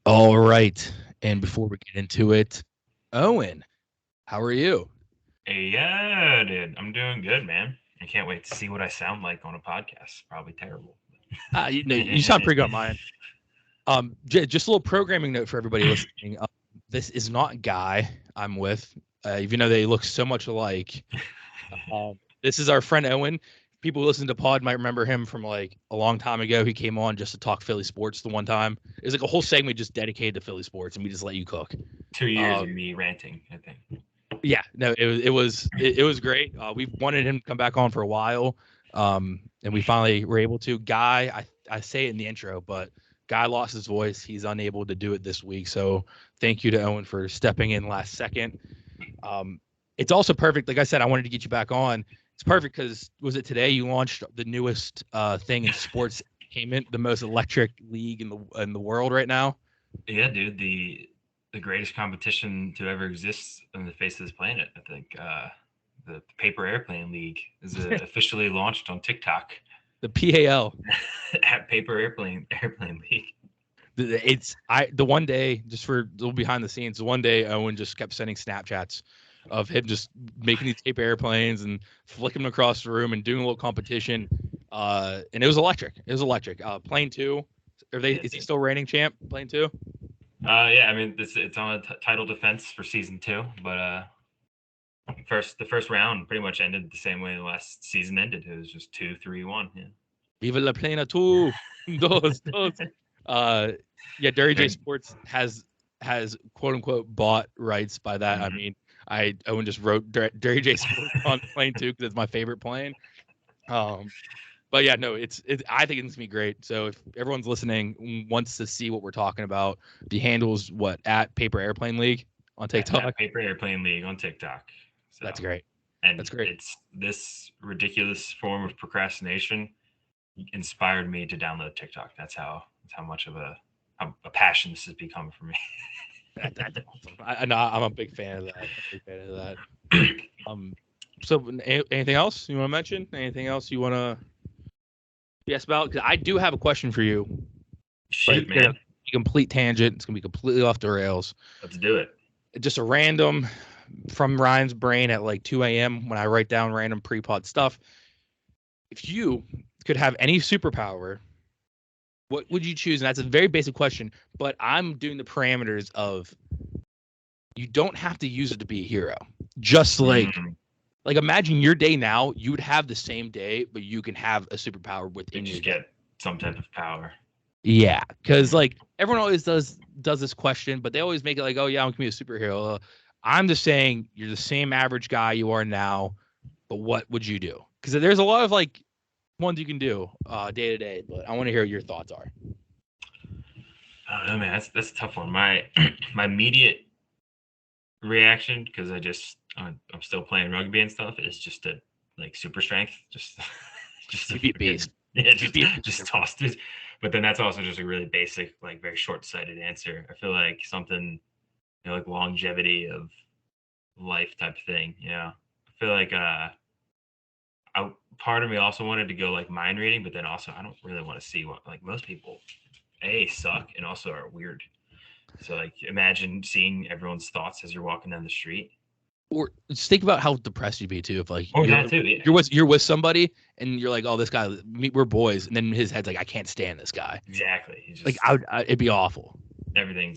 All right. And before we get into it, Owen, how are you? Yeah, dude, I'm doing good, man. I can't wait to see what I sound like on a podcast. Probably terrible. You sound pretty good on mine. Just a little programming note for everybody listening. This is not Guy I'm with, even though they look so much alike. This is our friend Owen. People who listen to Pod might remember him from like a long time ago. He came on just to talk Philly sports the one time. It was like a whole segment just dedicated to Philly sports, and we just let you cook. 2 years Uh, of me ranting, I think. Yeah, no, it was great. We've wanted him to come back on for a while, and we finally were able to. Guy, I say it in the intro, but Guy lost his voice. He's unable to do it this week. So thank you to Owen for stepping in last second. Um, it's also perfect. Like I said, I wanted to get you back on. It's perfect because was it today you launched the newest thing in sports entertainment, the most electric league in the world right now? Yeah, dude, the greatest competition to ever exist on the face of this planet. I think the Paper Airplane League is officially launched on TikTok The P.A.L. at Paper Airplane League. The one day, just for a little behind the scenes, the one day Owen just kept sending Snapchats of him just making these paper airplanes and flicking them across the room and doing a little competition. And it was electric. It was electric. Plane two. Yeah, Is he dude. still reigning champ? Plane two? Yeah, I mean it's on a title defense for season two, but the first round pretty much ended the same way the last season ended. It was just 2-3-1. Yeah. Viva la plena two. Dos, dos. Uh yeah, Derry J Very- Sports has quote unquote bought rights by that. I mhm. mean, Owen just wrote Derry J Sports on plane two because it's my favorite plane. Um, but yeah, no, I think it's gonna be great. So if everyone's listening wants to see what we're talking about, the handle's what at Paper Airplane League on TikTok. At Paper Airplane League on TikTok. So, That's great. and That's great. it's this ridiculous form of procrastination inspired me to download TikTok. That's how much of a passion this has become for me. That's awesome. I know I'm a big fan of that. I'm a big fan of that. Um, so anything else you want to mention? Anything else you want to yes about? Because I do have a question for you, but Shoot, it's gonna man, be a complete tangent. It's gonna be completely off the rails. let's do it. Just a random from Ryan's brain at like 2 a.m. when I write down random pre-pod stuff. If you could have any superpower, what would you choose? And that's a very basic question, but I'm doing the parameters of you don't have to use it to be a hero. Just Mm, like imagine your day now, you would have the same day, but you can have a superpower you within your just day. get some type of power. Yeah, because Mm. like everyone always does this question, but they always make it like, oh yeah, I'm gonna be a superhero. I'm just saying you're the same average guy you are now, but what would you do? Because there's a lot of like ones you can do day to day, but I want to hear what your thoughts are. I don't know, man. That's a tough one. My my immediate reaction, because I'm still playing rugby and stuff, is just to like super strength, just just to You'd be a freaking beast. yeah, You'd just be a beast. just toss it. But then that's also just a really basic, like very short sighted answer. I feel like something like longevity of life type thing. I feel like part of me also wanted to go like mind reading, but then also I don't really want to see what like most people suck and also are weird. So like imagine seeing everyone's thoughts as you're walking down the street. Or just think about how depressed you'd be too if like Or that too, yeah. you're with somebody and you're like, oh, this guy, we're boys, and then his head's like, I can't stand this guy. Exactly. It's Like just it'd be awful. everything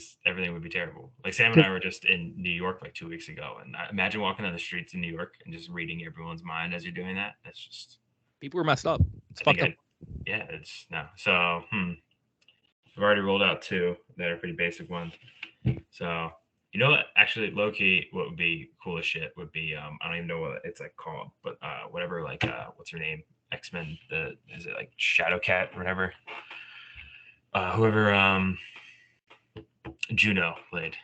would be terrible. Like Sam and I were just in New York like 2 weeks ago, and I imagine walking down the streets in New York and just reading everyone's mind as you're doing that. That's just People are messed up. It's I think fucked up. I yeah, it's no. So I've already rolled out two that are pretty basic ones. So you know what? Actually, low key, what would be cool as shit would be I don't even know what it's like called, but whatever like what's her name? X-Men, the is it like Shadowcat or whatever? Whoever Juno played.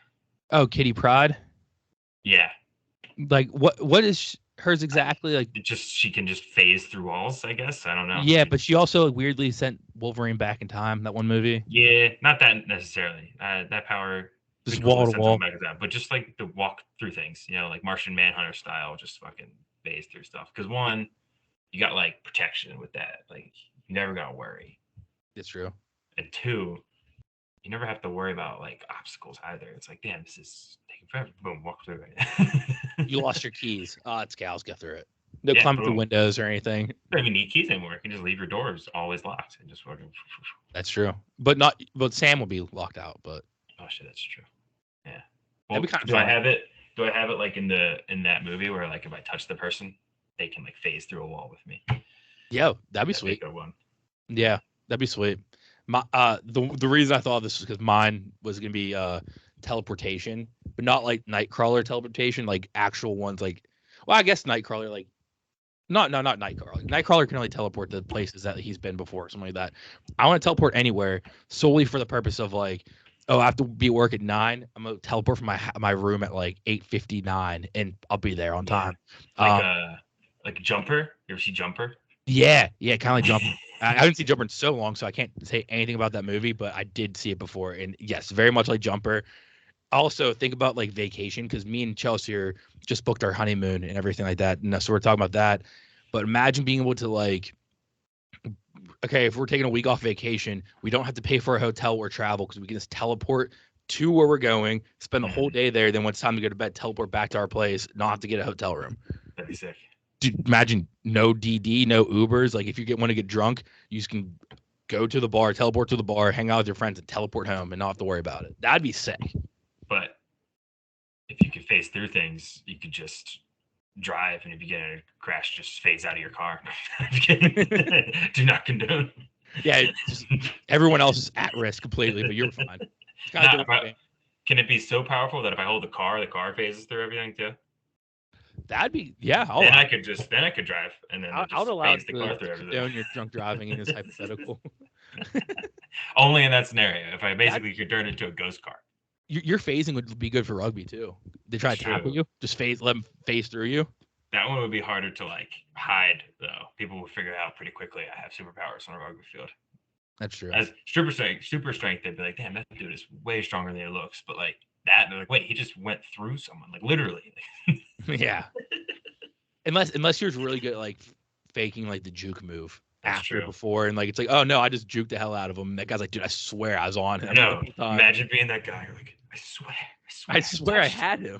Oh, Kitty Pride. Yeah. Like what is hers exactly? Like It just she can just phase through walls, I guess. I don't know. yeah, but she also like, weirdly sent Wolverine back in time. That one movie, Yeah, not that necessarily. That power just be cool wall to to send someone wall. back in time, but just like to walk through things, like Martian Manhunter style, just fucking phase through stuff. Because one, you got like protection with that, like you never gotta worry. It's true. And two, you never have to worry about like obstacles either. It's like, damn, this is taking forever. Boom, walk through it. You lost your keys. It's cows. Get through it. No Yeah, climbing through boom. windows or anything. You don't even need keys anymore. You can just leave your doors always locked and just fucking. That's true. But not. But Sam will be locked out. But Oh shit, that's true. Yeah. that'd Well, be kind of do I fun. have it? Do I have it like in that movie where like if I touch the person, they can like phase through a wall with me? Yeah, that'd be That'd be a sweet. good one. Yeah, that'd be sweet. My the reason I thought of this was because mine was gonna be teleportation, but not like Nightcrawler teleportation, like actual ones like. Well, I guess Nightcrawler like. Not Nightcrawler. Nightcrawler can only teleport to places that he's been before, something like that. I want to teleport anywhere solely for the purpose of like, oh, I have to be at work at 9. I'm gonna teleport from my room at like 8:59, and I'll be there on time. Like Um, like Jumper. You ever see Jumper? yeah, kind of like Jumper. I haven't seen Jumper in so long, so I can't say anything about that movie, but I did see it before, and yes, very much like Jumper. Also, think about like vacation because me and Chelsea are just booked our honeymoon and everything like that, and so we're talking about that. But imagine being able to like, okay, if we're taking a week off vacation, we don't have to pay for a hotel or travel because we can just teleport to where we're going, spend the whole day there. Then when it's time to go to bed, teleport back to our place, not have to get a hotel room. That'd be sick. Dude, imagine no DD, no Ubers. Like if you want to get drunk, you just can go to the bar, teleport to the bar, hang out with your friends, and teleport home, and not have to worry about it. That'd be sick. But if you could phase through things, you could just drive, and if you get in a crash, just phase out of your car. Do not condone. Yeah, just everyone else is at risk completely, but you're fine. It's kind of can it be so powerful that if I hold the car phases through everything too? That'd be then I could drive, and then I'll allow phase the car through everything. Condone your drunk driving in this hypothetical. Only in that scenario, if I basically could turn into a ghost car. Your phasing would be good for rugby too. They try to tackle you, just let them phase through you. That one would be harder to like hide though. People would figure out pretty quickly I have superpowers on a rugby field. That's true. As super strength, they'd be like, damn, that dude is way stronger than he looks. But like that, they're like, wait, he just went through someone, like literally. Yeah. Unless you're really good at like faking like the juke move. That's after true. Before, and like it's like, oh no, I just juked the hell out of him. And that guy's like, dude, I swear I was on him. No, imagine being that guy. You're like, I swear I had him.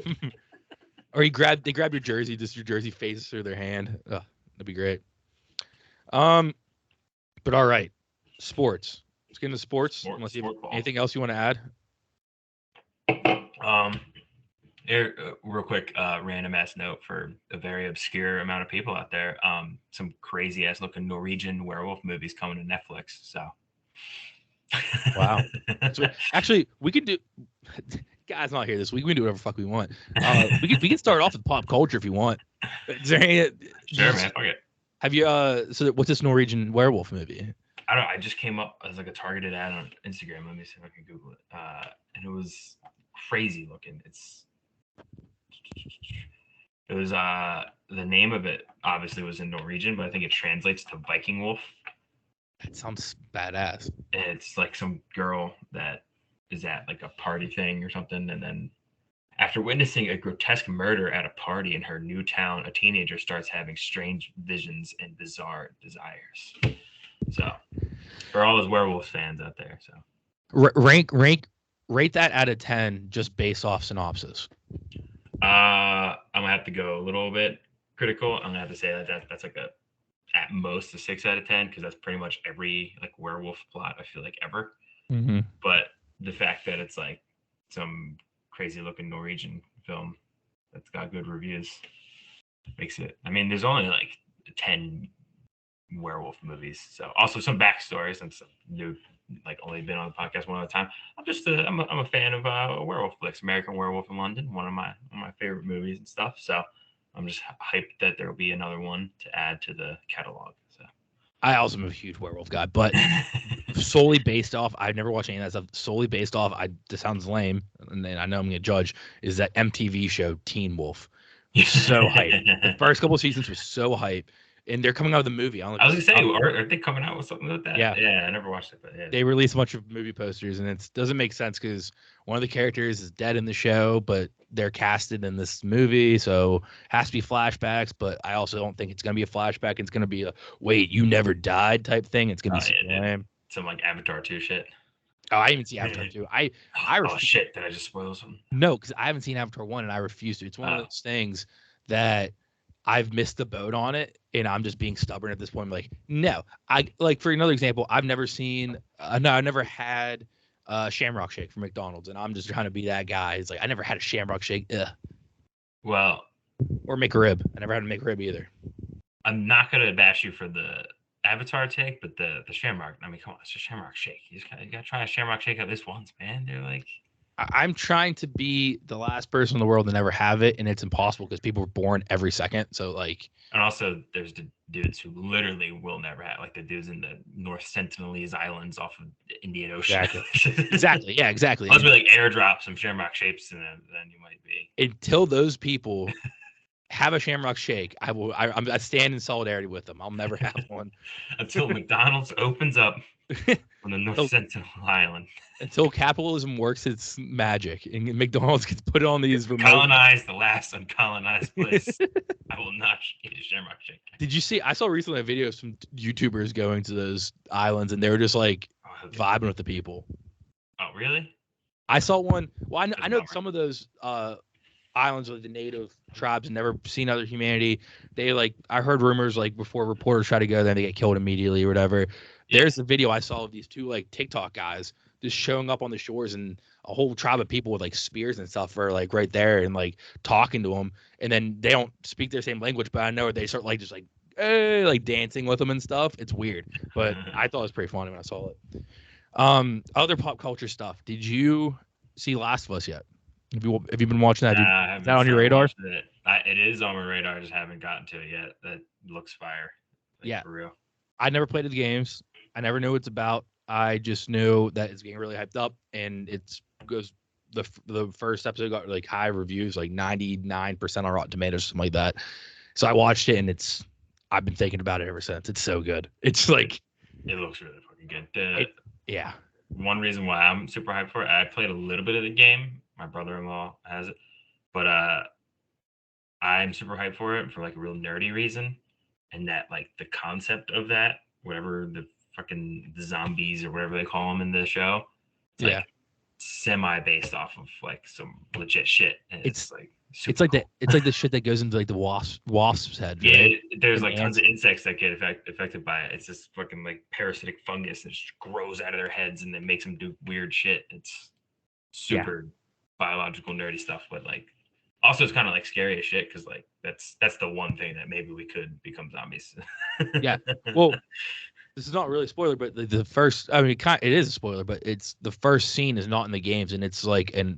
Or they grab your jersey, just your jersey phases through their hand. That'd be great. But all right, sports. Let's get into sports. Unless you have anything else you want to add. Here, real quick, random ass note for a very obscure amount of people out there. Some crazy ass looking Norwegian werewolf movies coming to Netflix. So, wow. So, actually, we could do. Guys, not here this week. We can do whatever the fuck we want. We can start off with pop culture if you want. Is there any? Sure, man. Fuck it. Have you? So, what's this Norwegian werewolf movie? I don't know. I just came up as like a targeted ad on Instagram. Let me see if I can Google it. And it was crazy looking. It was the name of it obviously was in Norwegian, but I think it translates to Viking wolf. That sounds badass. And it's like some girl that is at like a party thing or something, and then after witnessing a grotesque murder at a party in her new town, a teenager starts having strange visions and bizarre desires. So, for all those werewolf fans out there, so rate that out of 10 just based off synopsis. I'm gonna have to go a little bit critical. I'm gonna have to say that's like at most a 6 out of 10 because that's pretty much every like werewolf plot I feel like ever. Mm-hmm. But the fact that it's like some crazy looking Norwegian film that's got good reviews makes it. I mean, there's only like 10 werewolf movies, so also some backstory since new like only been on the podcast one at a time. I'm a fan of werewolf flicks. American Werewolf in London, one of my favorite movies and stuff. So I'm just hyped that there will be another one to add to the catalog. So I also am a huge werewolf guy, but solely based off, I've never watched any of that stuff. Solely based off, this sounds lame, and then I know I'm gonna judge. Is that MTV show Teen Wolf? So hype. The first couple of seasons was so hype. And they're coming out with a movie. I was gonna say, are they coming out with something like that? Yeah, I never watched it, but yeah. They released a bunch of movie posters, and it doesn't make sense because one of the characters is dead in the show, but they're casted in this movie, so it has to be flashbacks. But I also don't think it's gonna be a flashback. It's gonna be a wait, you never died type thing. It's gonna be lame. Some like Avatar 2 shit. Oh, I haven't seen Avatar 2. I Oh refuse. shit! Did I just spoil something? No, because I haven't seen Avatar 1 and I refuse to. It's one of those things that I've missed the boat on it and I'm just being stubborn at this point. I'm like, no. I like for another example, I've never seen no, I never had a Shamrock Shake from McDonald's and I'm just trying to be that guy. It's like I never had a Shamrock Shake. Ugh. Well, Or McRib. I never had a McRib either. I'm not gonna bash you for the Avatar take, but the Shamrock. I mean, come on, it's a Shamrock Shake. You gotta try a Shamrock Shake at least once, man. They're like, I'm trying to be the last person in the world to never have it, and it's impossible because people are born every second. So like, and also there's the dudes who literally will never have, like the dudes in the North Sentinelese Islands off of the Indian Ocean. exactly, yeah, exactly. Let's be like airdrop some Shamrock shapes, and then you might be. Until those people have a Shamrock Shake, I stand in solidarity with them. I'll never have one Until McDonald's opens up on the North Sentinel Island. Until capitalism works its magic and McDonald's gets put on these remote. Colonize the last uncolonized place. I will not eat a Shamrock Shake. Did you see? I saw recently a video of some YouTubers going to those islands and they were just like vibing with the people. Oh, really? I saw one. Well, I know some of those islands with the native tribes and never seen other humanity. They like, I heard rumors like before reporters try to go there, they get killed immediately or whatever. Yeah. There's a video I saw of these two like TikTok guys just showing up on the shores and a whole tribe of people with like spears and stuff are like right there and like talking to them. And then they don't speak their same language, but I know they start like just like, like dancing with them and stuff. It's weird, but I thought it was pretty funny when I saw it. Other pop culture stuff. Did you see Last of Us yet? Have you been watching that? Is that on your radar? It is on my radar. I just haven't gotten to it yet. That looks fire. Like, yeah, for real. I never played the games. I never knew what it's about. I just knew that it's getting really hyped up, and it's goes the first episode got like high reviews, like 99% on Rotten Tomatoes, something like that. So I watched it, and I've been thinking about it ever since. It's so good. It's like it looks really fucking good. Yeah. One reason why I'm super hyped for it, I played a little bit of the game. My brother-in-law has it, but I'm super hyped for it for like a real nerdy reason, and that like the concept of that, whatever the fucking zombies or whatever they call them in the show, it's like semi based off of like some legit shit, and it's like it's like cool. It's like the shit that goes into like the wasp's head. Yeah, right? There's like tons of insects that get affected by it. It's this fucking like parasitic fungus that just grows out of their heads and then makes them do weird shit. It's super biological nerdy stuff, but like also it's kind of like scary as shit because like that's the one thing that maybe we could become zombies. Yeah. Well, this is not really a spoiler, but the first, I mean, it is a spoiler, but it's the first scene is not in the games, and it's like a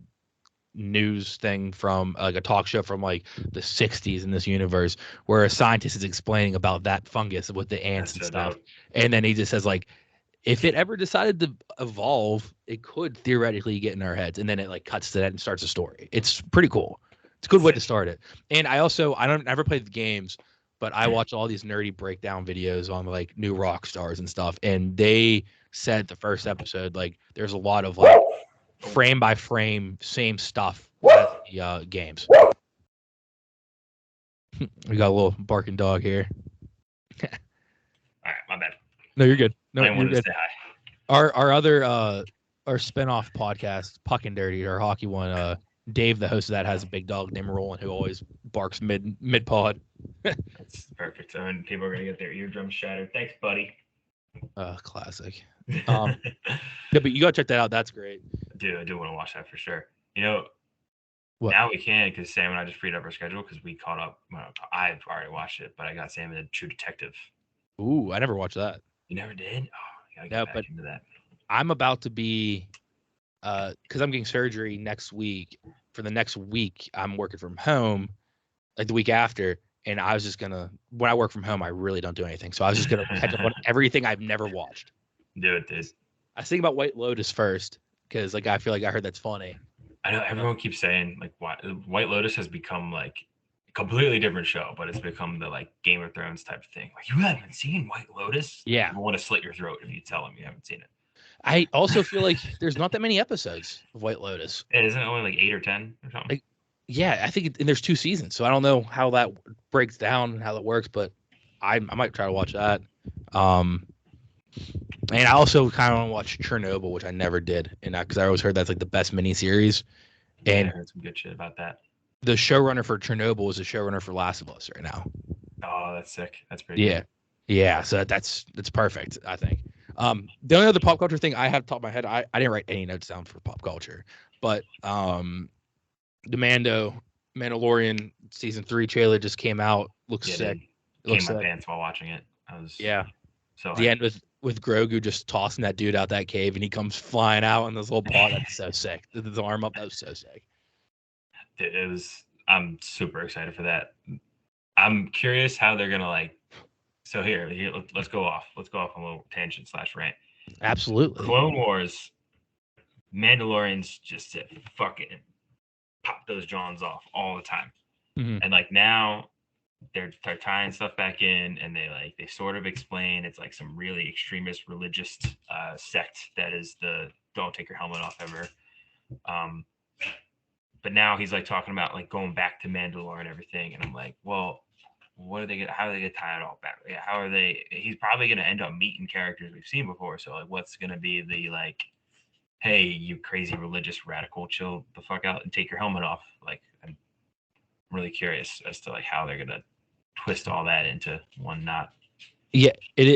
news thing from like a talk show from like the 60s in this universe where a scientist is explaining about that fungus with the ants and stuff. Dope. And then he just says like, if it ever decided to evolve, it could theoretically get in our heads. And then it like cuts to that and starts a story. It's pretty cool. It's a good way to start it. And I never played the games, but I watch all these nerdy breakdown videos on like new rock stars and stuff. And they said the first episode, like there's a lot of like frame by frame, same stuff as the games. We got a little barking dog here. All right, my bad. No, you're good. No, I wanted to say hi. Our other our spinoff podcast, Puck and Dirty, our hockey one, Dave, the host of that, has a big dog named Roland who always barks mid pod. That's perfect. So and people are gonna get their eardrums shattered. Thanks, buddy. Classic. Yeah, but you gotta check that out. That's great. Dude, I do want to watch that for sure. You know, what? Now we can because Sam and I just freed up our schedule because we caught up. Well, I've already watched it, but I got Sam in True Detective. Ooh, I never watched that. You never did? Oh, I gotta get back into that. I'm about to be, because I'm getting surgery next week. For the next week, I'm working from home, like the week after. And I was just gonna, when I work from home, I really don't do anything. So I was just gonna catch up on everything I've never watched. Do it, dude. I was thinking about White Lotus first because, like, I feel like I heard that's funny. I know everyone keeps saying like White Lotus has become like a completely different show, but it's become the like Game of Thrones type of thing. Like you haven't seen White Lotus? Yeah, I want to slit your throat if you tell them you haven't seen it. I also feel like there's not that many episodes of White Lotus. Yeah, isn't it only like 8 or 10 or something? Like, yeah, I think and there's 2 seasons, so I don't know how that breaks down and how that works, but I might try to watch that. And I also kind of want to watch Chernobyl, which I never did, and because I always heard that's like the best miniseries. Yeah, I And heard some good shit about that. the showrunner for Chernobyl is the showrunner for Last of Us right now. Oh, that's sick. That's pretty Yeah, good. yeah. So that's perfect, I think. The only other pop culture thing I have top of my head, I didn't write any notes down for pop culture, but the Mandalorian season 3 trailer just came out. Looks Yeah, sick. dude. It Came looks my sick. pants while watching it. I was Yeah. so The hyped. end with Grogu just tossing that dude out that cave and he comes flying out on this little paw. That's so sick. His arm up. That was so sick. It was. I'm super excited for that. I'm curious how they're gonna like. So here, let's go off. Let's go off on a little tangent slash rant. Absolutely. Clone Wars, Mandalorians just said fucking pop those Johns off all the time, Mm-hmm. and like now they're tying stuff back in, and they sort of explain it's like some really extremist religious sect that is the don't take your helmet off ever. Um, but now he's like talking about like going back to Mandalore and everything, and I'm like, well, what are they gonna? How are they gonna tie it all back? Yeah, how are they? He's probably gonna end up meeting characters we've seen before. So like, what's gonna be the like? Hey, you crazy religious radical, chill the fuck out and take your helmet off. Like, I'm really curious as to like how they're gonna twist all that into one knot. Yeah,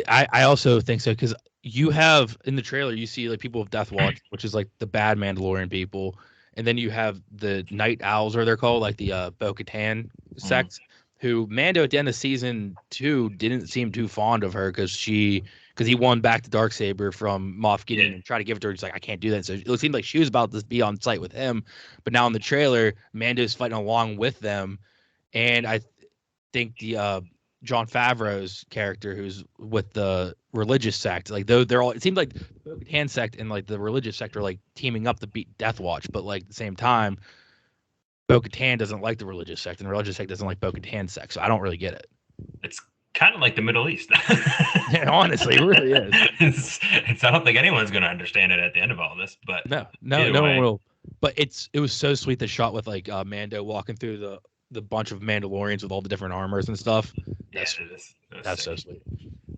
I also think so because you have in the trailer you see like people of Death Watch, which is like the bad Mandalorian people, and then you have the Night Owls, or they're called like the Bo-Katan Mm. sect, who Mando at the end of season 2 didn't seem too fond of her because he won back the Darksaber from Moff Yeah, Gideon and tried to give it to her. He's like, I can't do that. So it seemed like she was about to be on site with him, but now in the trailer, Mando's fighting along with them, and I think the John Favreau's character, who's with the religious sect, like though they're all, it seems like the Hand sect and like the religious sect are like teaming up to beat Death Watch, but like at the same time, Bo-Katan doesn't like the religious sect, and the religious sect doesn't like Bo-Katan's sect, so I don't really get it. it's kind of like the Middle East. Honestly, it really is. I don't think anyone's going to understand it at the end of all this, but either No one way, will. But it was so sweet the shot with like Mando walking through the bunch of Mandalorians with all the different armors and stuff. yeah, That's it was that's sick. so sweet.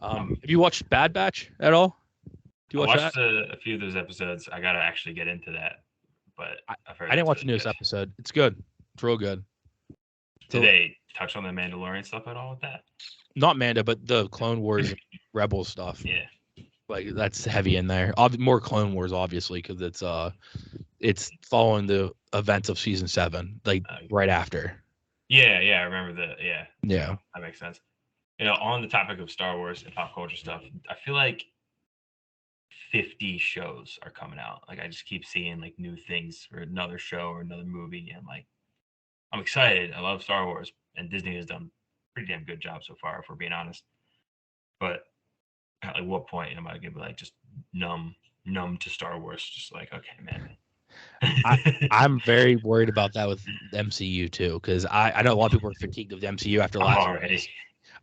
Um, Have you watched Bad Batch at all? Do you I watch that? watched a few of those episodes. I got to actually get into that, but I, I've heard I didn't it's watch the really newest good. episode. It's good. It's real good. Did So they touch on the Mandalorian stuff at all with that? not Mando, but the Clone Wars and Rebel stuff. Yeah. Like that's heavy in there. More Clone Wars, obviously, because it's following the events of season 7, like right after. Yeah, I remember the yeah. Yeah. So that makes sense. On the topic of Star Wars and pop culture stuff, I feel like 50 shows are coming out. Like I just keep seeing like new things for another show or another movie, and like I'm excited. I love Star Wars, and Disney has done a pretty damn good job so far, if we're being honest. But at like what point am I gonna be like just numb to Star Wars? Just like okay, man. I'm very worried about that with the MCU too, because I know a lot of people are fatigued of the MCU after I'm Last of already. Us.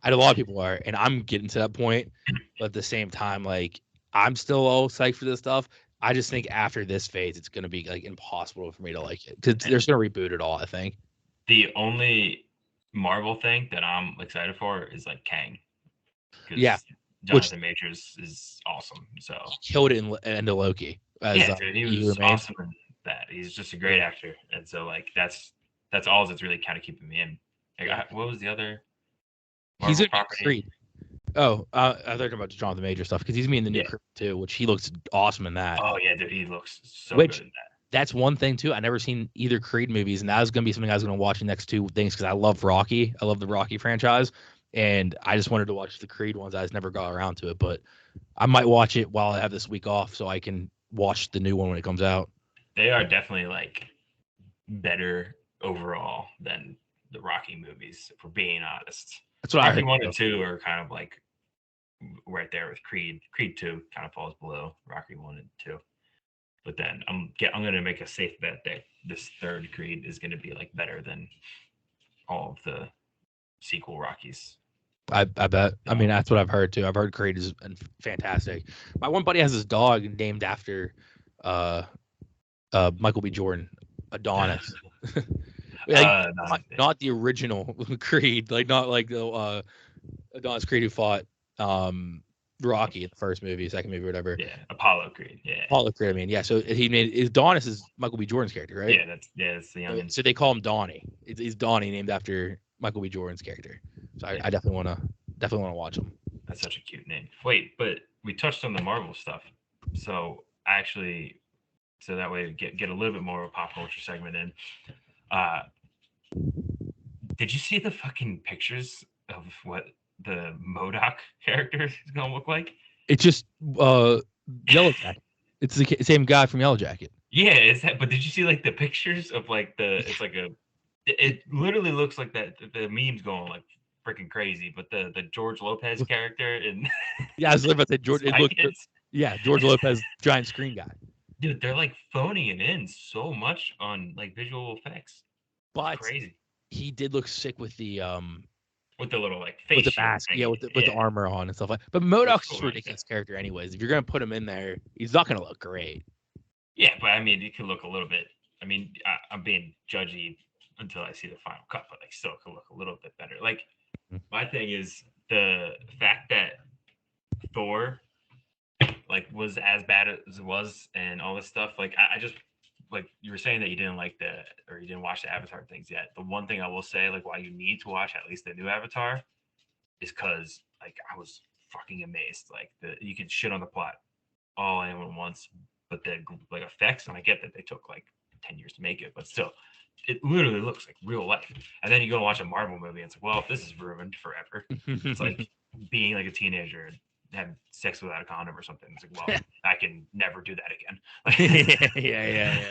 I know a lot of people are, and I'm getting to that point. But at the same time, like I'm still all psyched for this stuff. I just think after this phase, it's gonna be like impossible for me to like it because they're just gonna reboot it all. I think. The only Marvel thing that I'm excited for is like Kang, Yeah, because which Jonathan Majors is awesome. So killed it into Loki as yeah, dude, he He Who was Remains. awesome in that. He's just a great Yeah, actor, and so like that's all that's really kind of keeping me in. Like, yeah. what was the other He's Marvel in New property? Creed. Oh, I thought about the Jonathan Major stuff because he's me in the new Yeah. Creed too, which he looks awesome in that. Oh yeah, dude, he looks so good Which in that. that's one thing too. I never seen either Creed movies, and that was gonna be something I was gonna watch the next 2 things because I love Rocky. I love the Rocky franchise, and I just wanted to watch the Creed ones. I just never got around to it, but I might watch it while I have this week off so I can watch the new one when it comes out. They are definitely like better overall than the Rocky movies, if we're being honest. That's what I Rocky heard. 1 and Too. 2 are kind of like right there with Creed. Creed 2 kind of falls below Rocky 1 and 2. But then I'm gonna make a safe bet that this third Creed is gonna be like better than all of the sequel Rockies. I bet. I So, mean, that's what I've heard too. I've heard Creed is fantastic. My one buddy has his dog named after uh Michael B. Jordan, Adonis. Like not the original Creed, like not like the Adonis Creed who fought Rocky in the first movie, second movie, whatever. Yeah, Apollo Creed. Yeah. Apollo Creed. I mean, yeah. So he made Adonis is Michael B. Jordan's character, right? Yeah, that's the youngin. So they call him Donnie. He's Donnie, named after Michael B. Jordan's character. So I definitely want to watch him. That's such a cute name. Wait, but we touched on the Marvel stuff, so so that way get a little bit more of a pop culture segment in. Did you see the fucking pictures of what the MODOK character is gonna look like? It's just Yellow Jacket. It's the same guy from Yellow Jacket. Yeah, is that? But did you see like the pictures of like it's like it literally looks like that the meme's going like freaking crazy. But the George Lopez character and yeah, I was about to say George. George Lopez, giant screen guy. Dude, they're like phoning it in so much on like visual effects. But it's crazy. He did look sick with the little like face with the mask, with the armor on and stuff like. But MODOK's just a ridiculous character, anyways. If you're gonna put him in there, he's not gonna look great. Yeah, but I mean, he could look a little bit. I mean, I'm being judgy until I see the final cut, but like still could look a little bit better. Like my thing is the fact that Thor like was as bad as it was and all this stuff. Like I just like you were saying that you didn't you didn't watch the Avatar things yet. The one thing I will say, like why you need to watch at least the new Avatar is because like I was fucking amazed. Like you can shit on the plot all anyone wants, but the like effects, and I get that they took like 10 years to make it, but still it literally looks like real life. And then you go and watch a Marvel movie and it's like, well, if this is ruined forever, it's like being like a teenager and having sex without a condom or something. It's like, well, I can never do that again. yeah.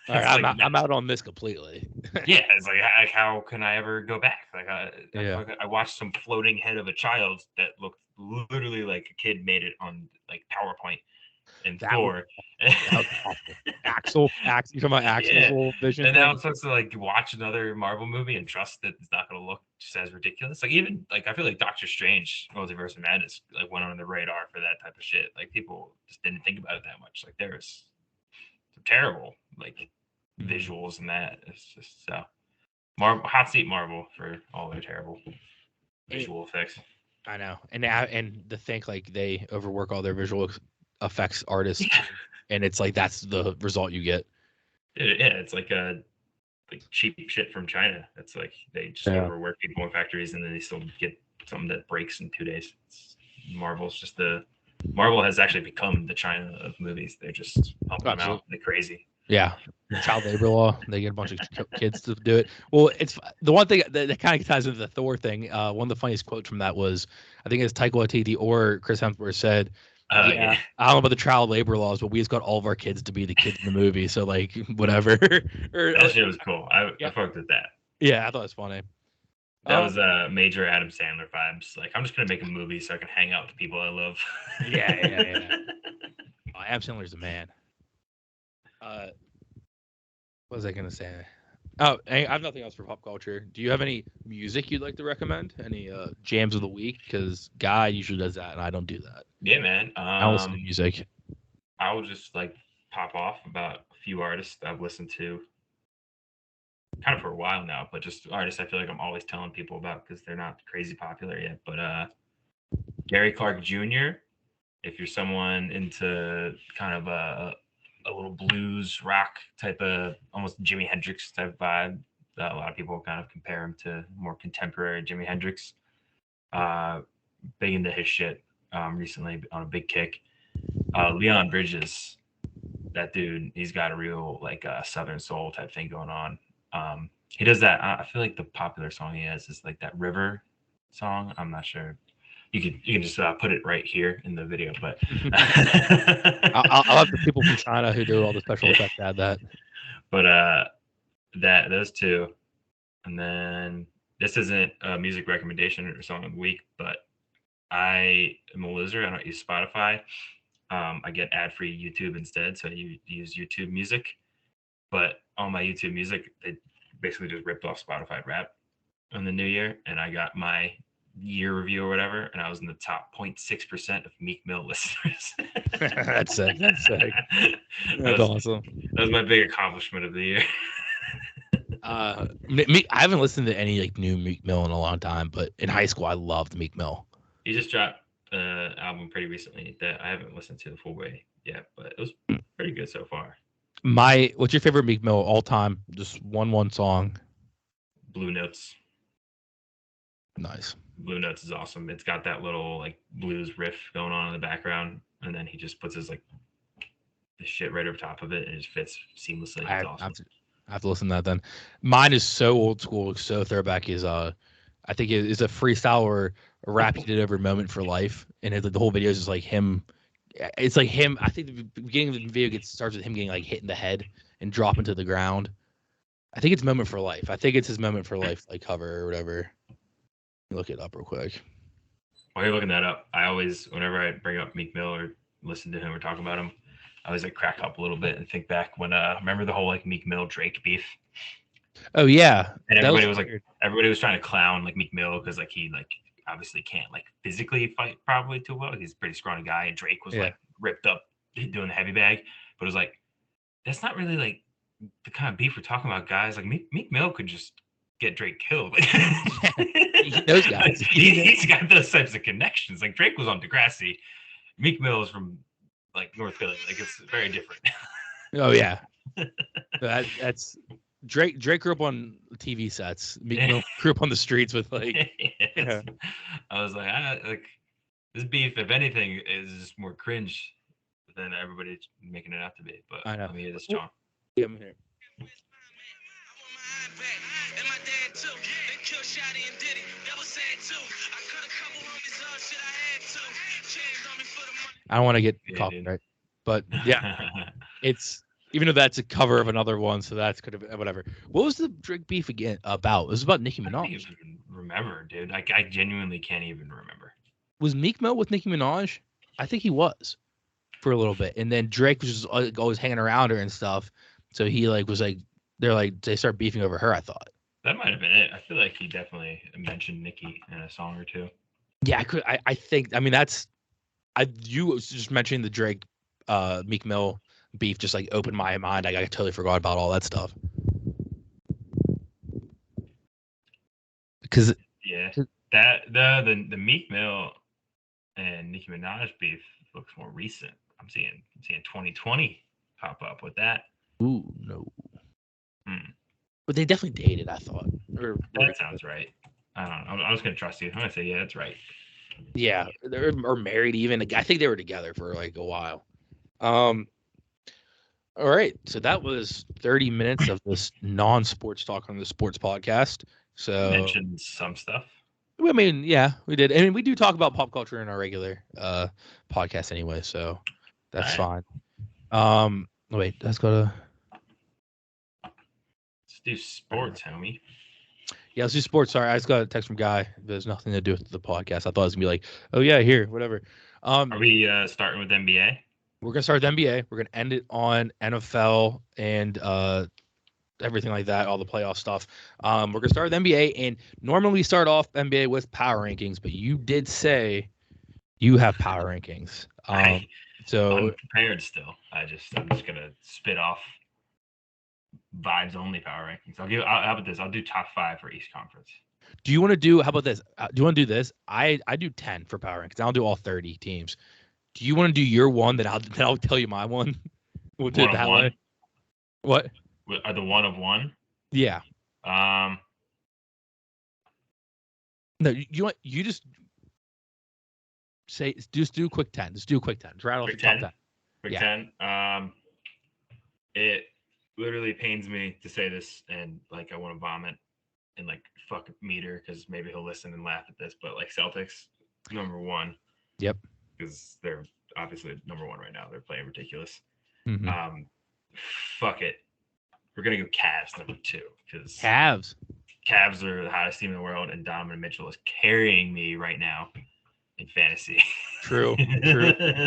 All right, like, I'm out on this completely. Yeah, it's like how can I ever go back? Like I watched some floating head of a child that looked literally like a kid made it on like PowerPoint. And Thor. That was awful. Axel, you're talking about Axel's vision. And now I'm supposed to like watch another Marvel movie and trust that it's not going to look just as ridiculous. Like even like I feel like Doctor Strange, Multiverse of Madness, like went on the radar for that type of shit. Like people just didn't think about it that much. Like there's some terrible like visuals and that. It's just so hot seat Marvel for all their terrible visual effects. I know, and to think like they overwork all their visual effects artists, and it's like that's the result you get. Yeah, it's like cheap shit from China. It's like they just overwork people in factories, and then they still get something that breaks in 2 days. Marvel has actually become the China of movies. They're just pumping them out like crazy. Yeah, child labor law. They get a bunch of kids to do it. Well, it's the one thing that kind of ties into the Thor thing. One of the funniest quotes from that was, I think it's Taika Waititi or Chris Hemsworth said, I don't know about the child labor laws, but we just got all of our kids to be the kids in the movie. So like whatever. That shit was cool. I fucked with that. Yeah, I thought it was funny. That was major Adam Sandler vibes. Like I'm just gonna make a movie so I can hang out with the people I love. Yeah. Adam Sandler's a man. What was I gonna say? Oh, I have nothing else for pop culture. Do you have any music you'd like to recommend? Any jams of the week? Because Guy usually does that, and I don't do that. Yeah, man. I listen to music. I will just like pop off about a few artists I've listened to kind of for a while now, but just artists I feel like I'm always telling people about because they're not crazy popular yet. But Gary Clark Jr., if you're someone into kind of a little blues rock type of almost Jimi Hendrix type vibe. A lot of people kind of compare him to more contemporary Jimi Hendrix. Big into his shit recently on a big kick. Leon Bridges, that dude, he's got a real like Southern soul type thing going on. He does that. I feel like the popular song he has is like that River song. I'm not sure. You can just put it right here in the video, but I'll have the people from China who do all the special effects add that. But those two, and then this isn't a music recommendation or song of the week, but I am a loser. I don't use Spotify. I get ad-free YouTube instead, so you use YouTube Music. But on my YouTube Music, they basically just ripped off Spotify Rap in the new year, and I got my year review or whatever, and I was in the top 0.6% of Meek Mill listeners. That's sick. That's awesome. That was my big accomplishment of the year. I haven't listened to any like new Meek Mill in a long time, but in high school I loved Meek Mill. He just dropped album pretty recently that I haven't listened to the full way yet, but it was pretty good so far. What's your favorite Meek Mill all time? Just one song. Blue Notes. Nice. Blue Notes is awesome. It's got that little like blues riff going on in the background, and then he just puts his like the shit right over top of it, and it just fits seamlessly. It's awesome. I have to listen to that then. Mine is so old school, so throwback is I think it is a freestyle or a rap he did over Moment for Life, and the whole video is just like him. It's like him. I think the beginning of the video starts with him getting like hit in the head and dropping to the ground. I think it's Moment for Life. I think it's his Moment for Life like cover or whatever. Look it up real quick. While you're looking that up, I always, whenever I bring up Meek Mill or listen to him or talk about him, I always like crack up a little bit and think back when remember the whole like Meek Mill Drake beef. Oh yeah, and everybody was like, everybody was trying to clown like Meek Mill because like he like obviously can't like physically fight probably too well. He's a pretty scrawny guy, and Drake was like ripped up doing the heavy bag, but it was like that's not really like the kind of beef we're talking about, guys. Like Meek Mill could just get Drake killed. He knows guys. He's got those types of connections. Like Drake was on Degrassi. Meek Mill is from like North Philly. Like it's very different. Oh yeah, that's Drake. Drake grew up on TV sets. Meek Mill grew up on the streets with like. Yeah. I was like this beef, if anything, is just more cringe than everybody's making it out to be. But I know. Let me hear this, John. Yeah, I'm here. I don't want to get copyright, but yeah, it's even though that's a cover of another one, so that's could have whatever. What was the Drake beef again about? It was about Nicki Minaj. I don't even remember, dude. I genuinely can't even remember. Was Meek Mill with Nicki Minaj? I think he was for a little bit, and then Drake was just like, always hanging around her and stuff. So he like was like they start beefing over her. I thought that might have been it. I feel like he definitely mentioned Nicki in a song or two. Yeah, I think. I mean, you was just mentioning the Drake, Meek Mill beef just like opened my mind. I totally forgot about all that stuff. Because that the Meek Mill and Nicki Minaj beef looks more recent. I'm seeing 2020 pop up with that. Ooh, no. But they definitely dated, I thought. That sounds right. I don't know. I'm just gonna trust you. I'm gonna say yeah, that's right. Yeah, they're married even. I think they were together for like a while. All right, so that was 30 minutes of this non-sports talk on the sports podcast. So mentioned some stuff. I mean, yeah, we did. I mean, we do talk about pop culture in our regular podcast anyway, so that's fine. Wait, let's go to. Let's do sports, homie. Yeah, let's do sports. Sorry, I just got a text from Guy. There's nothing to do with the podcast. I thought it was gonna be like, oh yeah, here, whatever. Are we starting with NBA? We're gonna start with NBA. We're gonna end it on NFL and everything like that, all the playoff stuff. We're gonna start with NBA, and normally we start off NBA with power rankings, but you did say you have power rankings. So I'm prepared still. I'm just gonna spit off vibes only power rankings. How about this? I'll do top 5 for each conference. Do you want to do? How about this? Do you want to do this? I do 10 for power rankings. I'll do all 30 teams. Do you want to do your one? Then I'll tell you my one. We'll do it that way. What are the 1 of 1? Yeah. No, you just say just do a quick 10. Just do a quick 10. Just rattle off the top 10. Quick 10. It literally pains me to say this, and like I want to vomit and like fuck Meter because maybe he'll listen and laugh at this, but like Celtics number 1. Yep. Because they're obviously number 1 right now. They're playing ridiculous. Mm-hmm. Fuck it. We're gonna go Cavs number 2 because Cavs are the hottest team in the world, and Donovan Mitchell is carrying me right now in fantasy. True.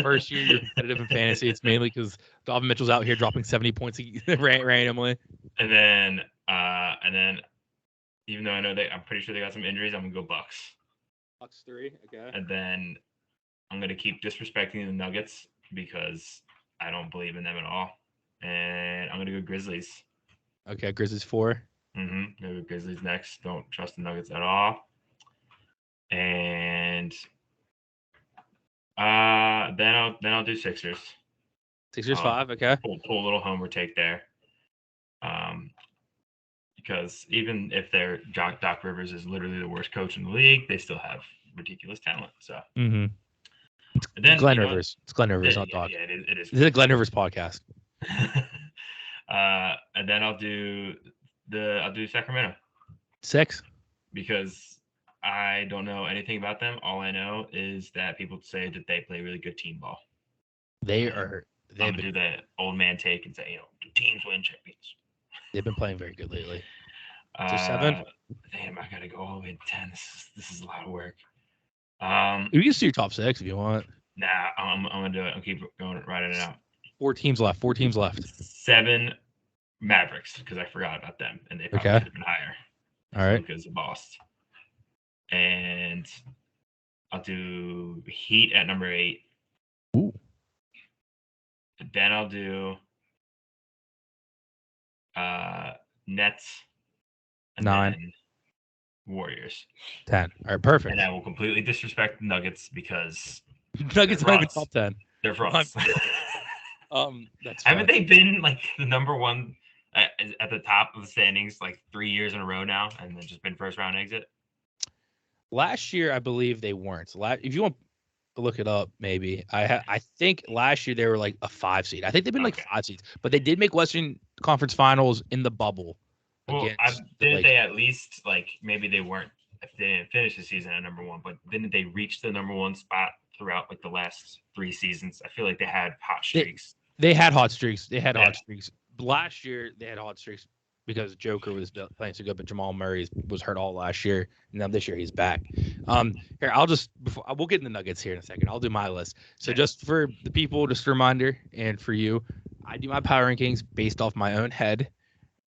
First year you're competitive in fantasy. It's mainly because Donovan Mitchell's out here dropping 70 points randomly. And then, even though I know I'm pretty sure they got some injuries, I'm gonna go Bucks. Bucks 3, okay. And then I'm gonna keep disrespecting the Nuggets because I don't believe in them at all. And I'm gonna go Grizzlies. Okay, Grizzlies 4. I'm gonna go Grizzlies next. Don't trust the Nuggets at all. And Then I'll do Sixers. Sixers 5. Okay. Pull a little homer take there. Because even if their Doc Rivers is literally the worst coach in the league, they still have ridiculous talent. So. Mm-hmm. And then Glenn Rivers. It's Glenn Rivers, not Doc. Yeah, it is. This is a Glenn Rivers podcast. And then I'll do Sacramento. 6. Because I don't know anything about them. All I know is that people say that they play really good team ball. They've I'm gonna do the old man take and say, the teams win champions. They've been playing very good lately. So 7. Damn, I gotta go all the way to 10. This is a lot of work. You can do your top 6 if you want. Nah, I'm gonna do it. I'll keep going, writing it out. 4 teams left. 7 Mavericks, because I forgot about them, and they probably should have been higher. All right. Because of Boston. And I'll do Heat at number 8. Ooh. Then I'll do Nets. And 9. then Warriors. 10. All right, perfect. And I will completely disrespect the Nuggets because Nuggets not even top 10. They're frauds. That's haven't they been like the number one at the top of the standings like 3 years in a row now, and then just been first round exit? Last year, I believe they weren't. If you want to look it up, maybe I think last year they were like a 5 seed. I think they've been like 5 seeds, but they did make Western Conference Finals in the bubble. Well, didn't they at least maybe they weren't if they didn't finish the season at number 1, but didn't they reach the number 1 spot throughout like the last 3 seasons? I feel like they had hot streaks. They had hot streaks. Hot streaks. Last year they had hot streaks because Joker was playing so good, but Jamal Murray was hurt all last year. And now this year he's back. Here we'll get in the Nuggets here in a second. I'll do my list. So just for the people, just a reminder, and for you, I do my power rankings based off my own head.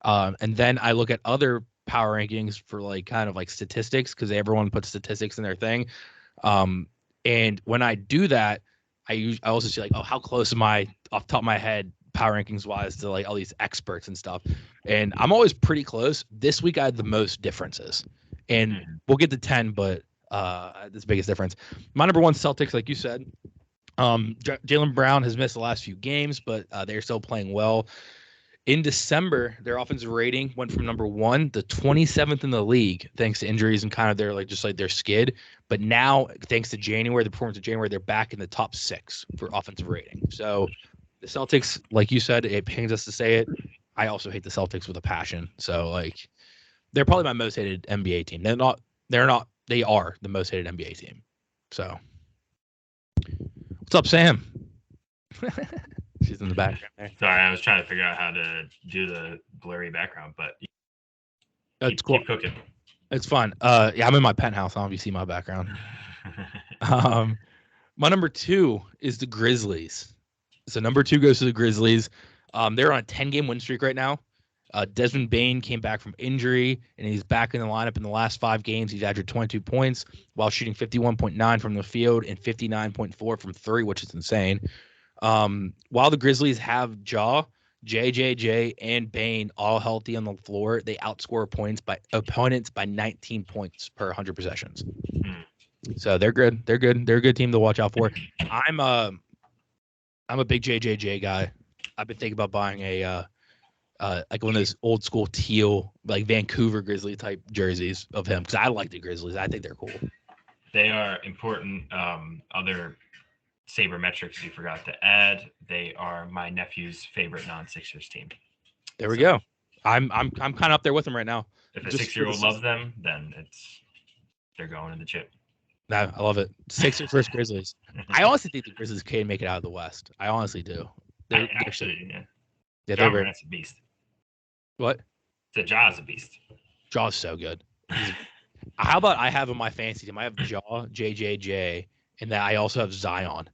And then I look at other power rankings for kind of statistics, because everyone puts statistics in their thing. And when I do that, I also see how close am I off the top of my head power rankings wise to all these experts and stuff. And I'm always pretty close. This week I had the most differences, and we'll get to 10, but this biggest difference. My number 1 Celtics, like you said. Jaylen Brown has missed the last few games, but they're still playing well. In December, their offensive rating went from number 1 to 27th in the league, thanks to injuries and kind of their skid. But now, thanks to January, the performance of January, they're back in the top 6 for offensive rating. So the Celtics, like you said, it pains us to say it. I also hate the Celtics with a passion. So they're probably my most hated NBA team. They are the most hated NBA team. So what's up, Sam? She's in the background there. Sorry, I was trying to figure out how to do the blurry background, but that's cool. Keep cooking. It's fun. Yeah, I'm in my penthouse. I don't know if you see my background. My number 2 is the Grizzlies. So number 2 goes to the Grizzlies. They're on a 10-game win streak right now. Desmond Bane came back from injury, and he's back in the lineup in the last 5 games. He's averaged 22 points while shooting 51.9 from the field and 59.4 from 3, which is insane. While the Grizzlies have JJJ, and Bane all healthy on the floor, they outscore opponents by 19 points per 100 possessions. So they're good. They're good. They're a good team to watch out for. I'm a big JJJ guy. I've been thinking about buying a one of those old school teal Vancouver Grizzly type jerseys of him, because I like the Grizzlies. I think they're cool. They are important. Other sabermetrics you forgot to add. They are my nephew's favorite non-Sixers team. There we go. I'm kind of up there with them right now. If a 6-year-old loves them, then they're going in the chip. Nah, I love it. Sixers versus Grizzlies. I honestly think the Grizzlies can make it out of the West. I honestly do. Yeah. Yeah, that's a beast. What? The Jaw's a beast. Jaw's so good. How about I have in my fantasy team? I have Jaw, JJJ, and then I also have Zion,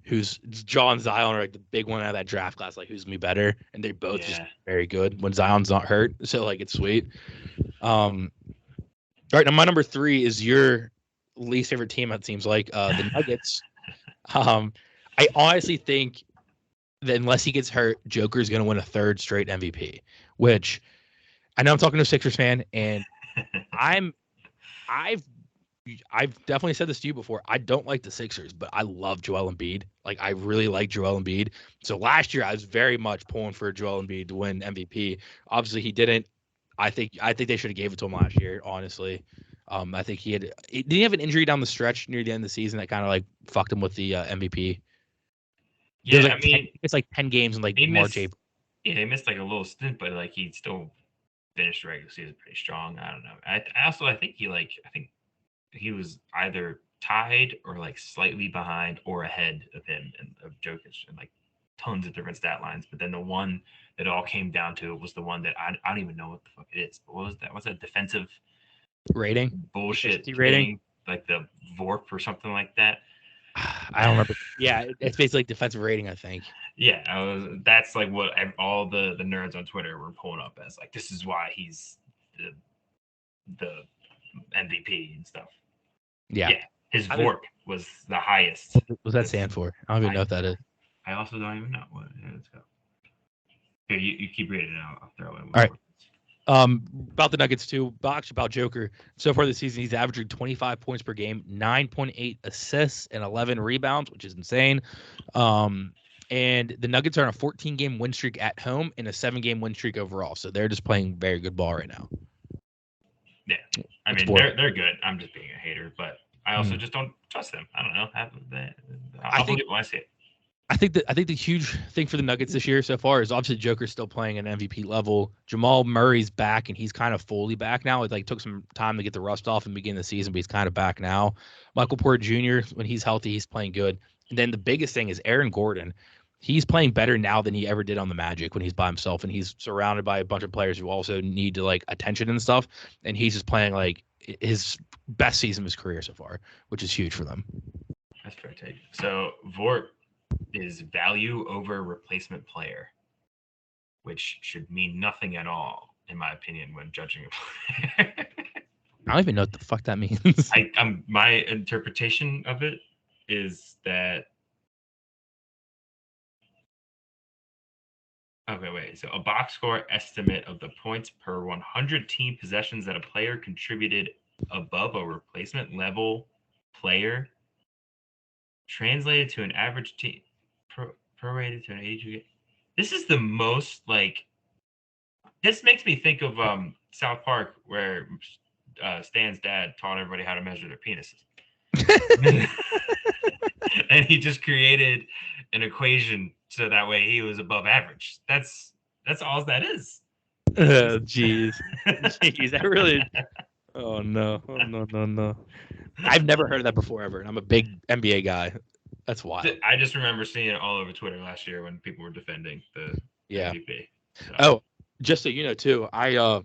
who's Jaw and Zion are the big one out of that draft class. Who's gonna be better? And they're both just very good when Zion's not hurt. So it's sweet. All right, now my number 3 is your least favorite team. It seems like the Nuggets. I honestly think that unless he gets hurt, Joker is going to win a 3rd straight MVP, which I know I'm talking to a Sixers fan, and I've I've definitely said this to you before. I don't like the Sixers, but I love Joel Embiid. Like I really like Joel Embiid. So last year I was very much pulling for Joel Embiid to win MVP. Obviously he didn't. I think they should have gave it to him last year. Honestly, I think did he have an injury down the stretch near the end of the season that kind of like fucked him with the MVP. There's Yeah, I like mean, it's like 10 games in like they March, missed. April. Yeah, they missed like a little stint, but like he still finished the regular season pretty strong. I don't know. I think I think he was either tied or like slightly behind or ahead of him and of Jokic and like tons of different stat lines. But then the one that it all came down to was the one that I don't even know what the fuck it is. But what was that? What's that defensive Rating, bullshit efficiency rating. thing? Like the VORP or something like that. I don't remember. Yeah, it's basically like defensive rating. I think. Yeah, that's like what all the nerds on Twitter were pulling up as like this is why he's the MVP and stuff. Yeah. Yeah, his VORP was the highest. What does that stand for? I don't even know what that is. I also don't even know what. Yeah, let's go. Here, you keep reading it. I'll throw in. All right. About the Nuggets too. Actually, about Joker. So far this season, he's averaging 25 points per game, 9.8 assists, and 11 rebounds, which is insane. And the Nuggets are on a 14-game win streak at home and a 7-game win streak overall. So they're just playing very good ball right now. Yeah, I mean they're good. I'm just being a hater, but I also just don't trust them. I don't know. I'll believe it when I see it. I think the huge thing for the Nuggets this year so far is obviously Joker's still playing at an MVP level. Jamal Murray's back, and he's kind of fully back now. It like took some time to get the rust off and begin the season, but he's kind of back now. Michael Porter Jr., when he's healthy, he's playing good. And then the biggest thing is Aaron Gordon. He's playing better now than he ever did on the Magic when he's by himself, and he's surrounded by a bunch of players who also need to like attention and stuff. And he's just playing like his best season of his career so far, which is huge for them. That's fair take. So VORP is value over replacement player, which should mean nothing at all, in my opinion, when judging a player. I don't even know what the fuck that means. My interpretation of it is that. Okay, wait. So a box score estimate of the points per 100 team possessions that a player contributed above a replacement level player translated to an average team prorated to an age. This is the most like. This makes me think of South Park where Stan's dad taught everybody how to measure their penises, and he just created an equation so that way he was above average. That's all that is. Jeez, jeez, that really. Oh no! Oh no! I've never heard of that before ever, and I'm a big NBA guy. That's wild. I just remember seeing it all over Twitter last year when people were defending the MVP. So. Oh, just so you know too, I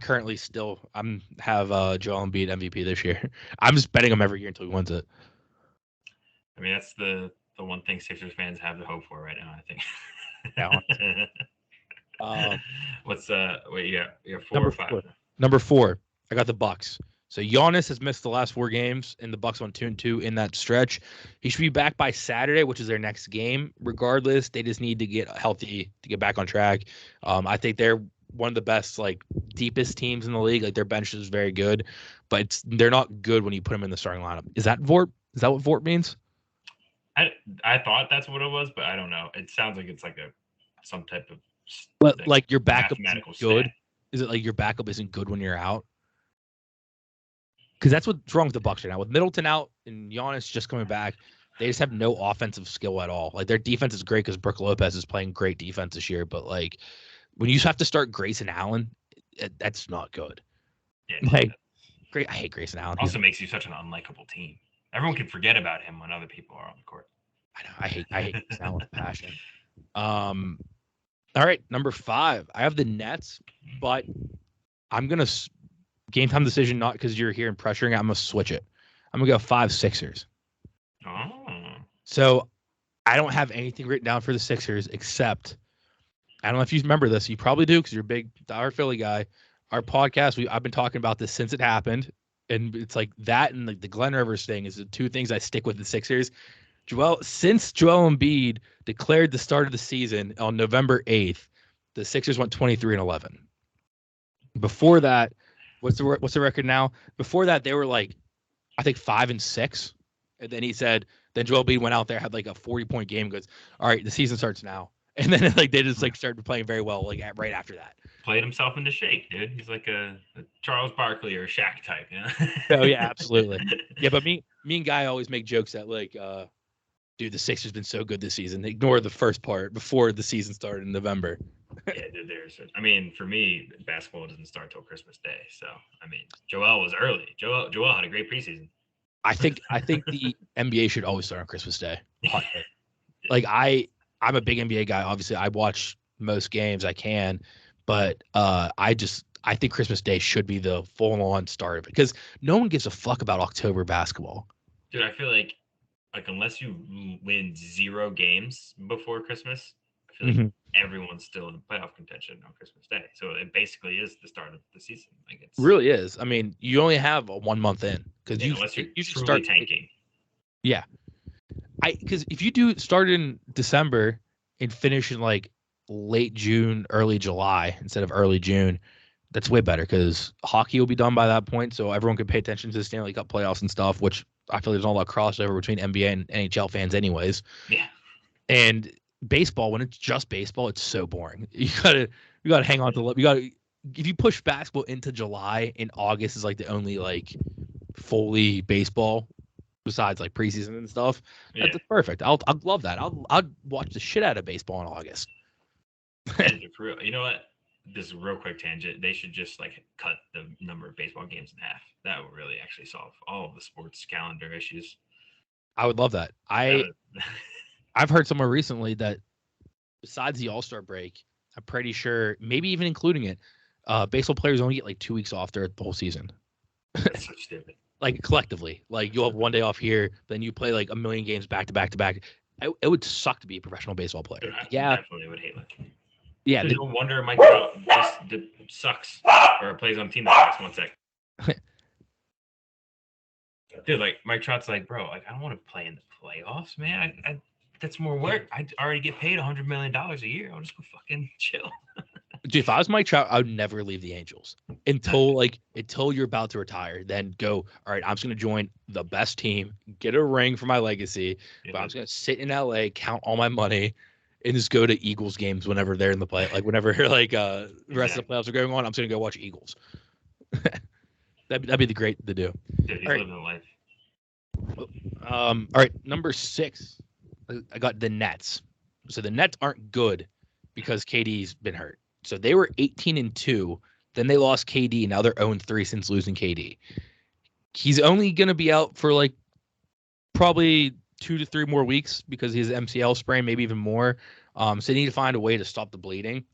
currently still have Joel Embiid MVP this year. I'm just betting him every year until he wins it. I mean, that's the one thing Sixers fans have to hope for right now, I think. Yeah. What's wait, you got 4 number or 5. 4. Number 4, I got the Bucks. So Giannis has missed the last 4 games, and the Bucks went 2-2 in that stretch. He should be back by Saturday, which is their next game. Regardless, they just need to get healthy to get back on track. I think they're one of the best, like deepest teams in the league. Like their bench is very good, but they're not good when you put them in the starting lineup. Is that VORP? Is that what VORP means? I thought that's what it was, but I don't know. It sounds like it's like some type of. But like your backup isn't good. Stat. Is it like your backup isn't good when you're out? Because that's what's wrong with the Bucks right now. With Middleton out and Giannis just coming back, they just have no offensive skill at all. Like their defense is great because Brook Lopez is playing great defense this year, but like when you have to start Grayson Allen, that's not good. Yeah, like great. I hate Grayson Allen. Also makes you such an unlikable team. Everyone can forget about him when other people are on the court. I know. I hate Grayson Allen with passion. All right, number 5. I have the Nets, but I'm gonna game time decision not because you're here and pressuring. I'm gonna switch it. I'm gonna go 5 Sixers. Oh. So I don't have anything written down for the Sixers except I don't know if you remember this. You probably do because you're a big diehard Philly guy. Our podcast, I've been talking about this since it happened, and it's like that and the Glenn Rivers thing is the 2 things I stick with the Sixers. Since Joel Embiid declared the start of the season on November 8th, the Sixers went 23-11. Before that, what's the record now? Before that, they were like I think 5 and 6. And then he said, then Joel Embiid went out there, had like a 40-point game, goes, all right, the season starts now. And then like they just like started playing very well like right after that. Played himself into shape, dude. He's like a Charles Barkley or Shaq type, you know? Oh yeah, absolutely. Yeah, but me and Guy always make jokes that like, dude, the Sixers been so good this season. Ignore the first part before the season started in November. Yeah, dude, I mean, for me, basketball doesn't start till Christmas Day. So, I mean, Joel was early. Joel had a great preseason. I think the NBA should always start on Christmas Day. Yeah. Like I'm a big NBA guy. Obviously, I watch most games I can, but I think Christmas Day should be the full-on start of it because no one gives a fuck about October basketball. Dude, I feel like unless you win 0 games before Christmas, I feel like everyone's still in playoff contention on Christmas Day. So it basically is the start of the season. Like it really is. I mean, you only have a 1 month in because unless you're you should truly start tanking. Yeah, because if you start in December and finish in like late June, early July instead of early June, that's way better because hockey will be done by that point, so everyone can pay attention to the Stanley Cup playoffs and stuff, which I feel there's not a lot of crossover between NBA and NHL fans anyways. Yeah. And baseball, when it's just baseball, it's so boring. You gotta hang on to if you push basketball into July and August is like the only like fully baseball besides like preseason and stuff. Yeah. That's perfect. I'll love that. I'll watch the shit out of baseball in August. And for real, you know what? This is a real quick tangent. They should just like cut the number of baseball games in half. That would really actually solve all of the sports calendar issues. I would love that. I've heard somewhere recently that besides the All-Star break, I'm pretty sure, maybe even including it, baseball players only get like 2 weeks off there the whole season. That's so stupid. Like collectively, like you'll have 1 day off here, then you play like a million games back to back to back. It would suck to be a professional baseball player. Dude, I definitely would hate it. Yeah, no wonder Mike Trout just sucks or plays on a team that sucks. 1 sec. Dude, like Mike Trout's like, bro, like I don't want to play in the playoffs, man. I that's more work. I already get paid $100 million a year. I'll just go fucking chill. Dude, if I was Mike Trout, I would never leave the Angels until you're about to retire. Then go, all right, I'm just gonna join the best team, get a ring for my legacy. Yeah. But I'm just gonna sit in LA, count all my money, and just go to Eagles games whenever they're in the play. Like whenever like the rest of the playoffs are going on, I'm just gonna go watch Eagles. that'd be the great to do. Dude, he's living a life. All right, number 6. I got the Nets. So the Nets aren't good because KD's been hurt. So they were 18-2. Then they lost KD. Now they're 0-3 since losing KD. He's only going to be out for like probably 2 to 3 more weeks because his MCL sprain, maybe even more. So they need to find a way to stop the bleeding.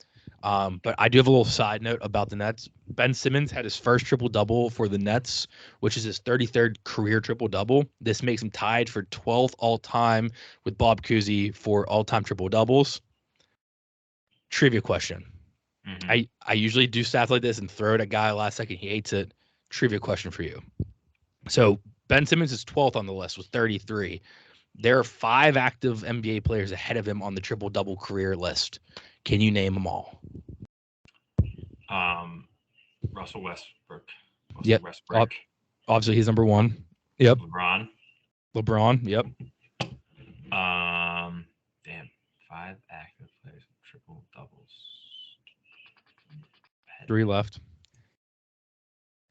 But I do have a little side note about the Nets. Ben Simmons had his first triple-double for the Nets, which is his 33rd career triple-double. This makes him tied for 12th all-time with Bob Cousy for all-time triple-doubles. Trivia question. Mm-hmm. I usually do stats like this and throw it at Guy last second. He hates it. Trivia question for you. So Ben Simmons is 12th on the list with 33. There are 5 active NBA players ahead of him on the triple-double career list. Can you name them all? Russell Westbrook. Yep. Obviously, he's number 1. Yep. LeBron. Yep. Damn. 5 active players with triple doubles. 3 left.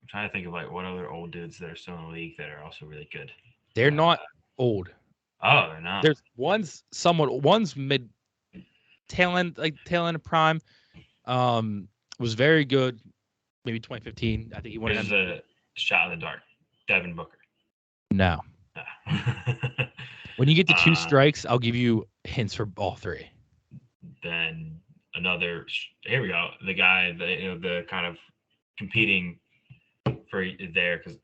I'm trying to think of like what other old dudes that are still in the league that are also really good. They're not old. Oh, they're not. There's one's mid tail end of prime. Was very good. Maybe 2015. I think he won. There's a shot in the dark. Devin Booker. No. When you get to 2 strikes, I'll give you hints for all 3. Then another. Here we go. The guy, the kind of competing for there because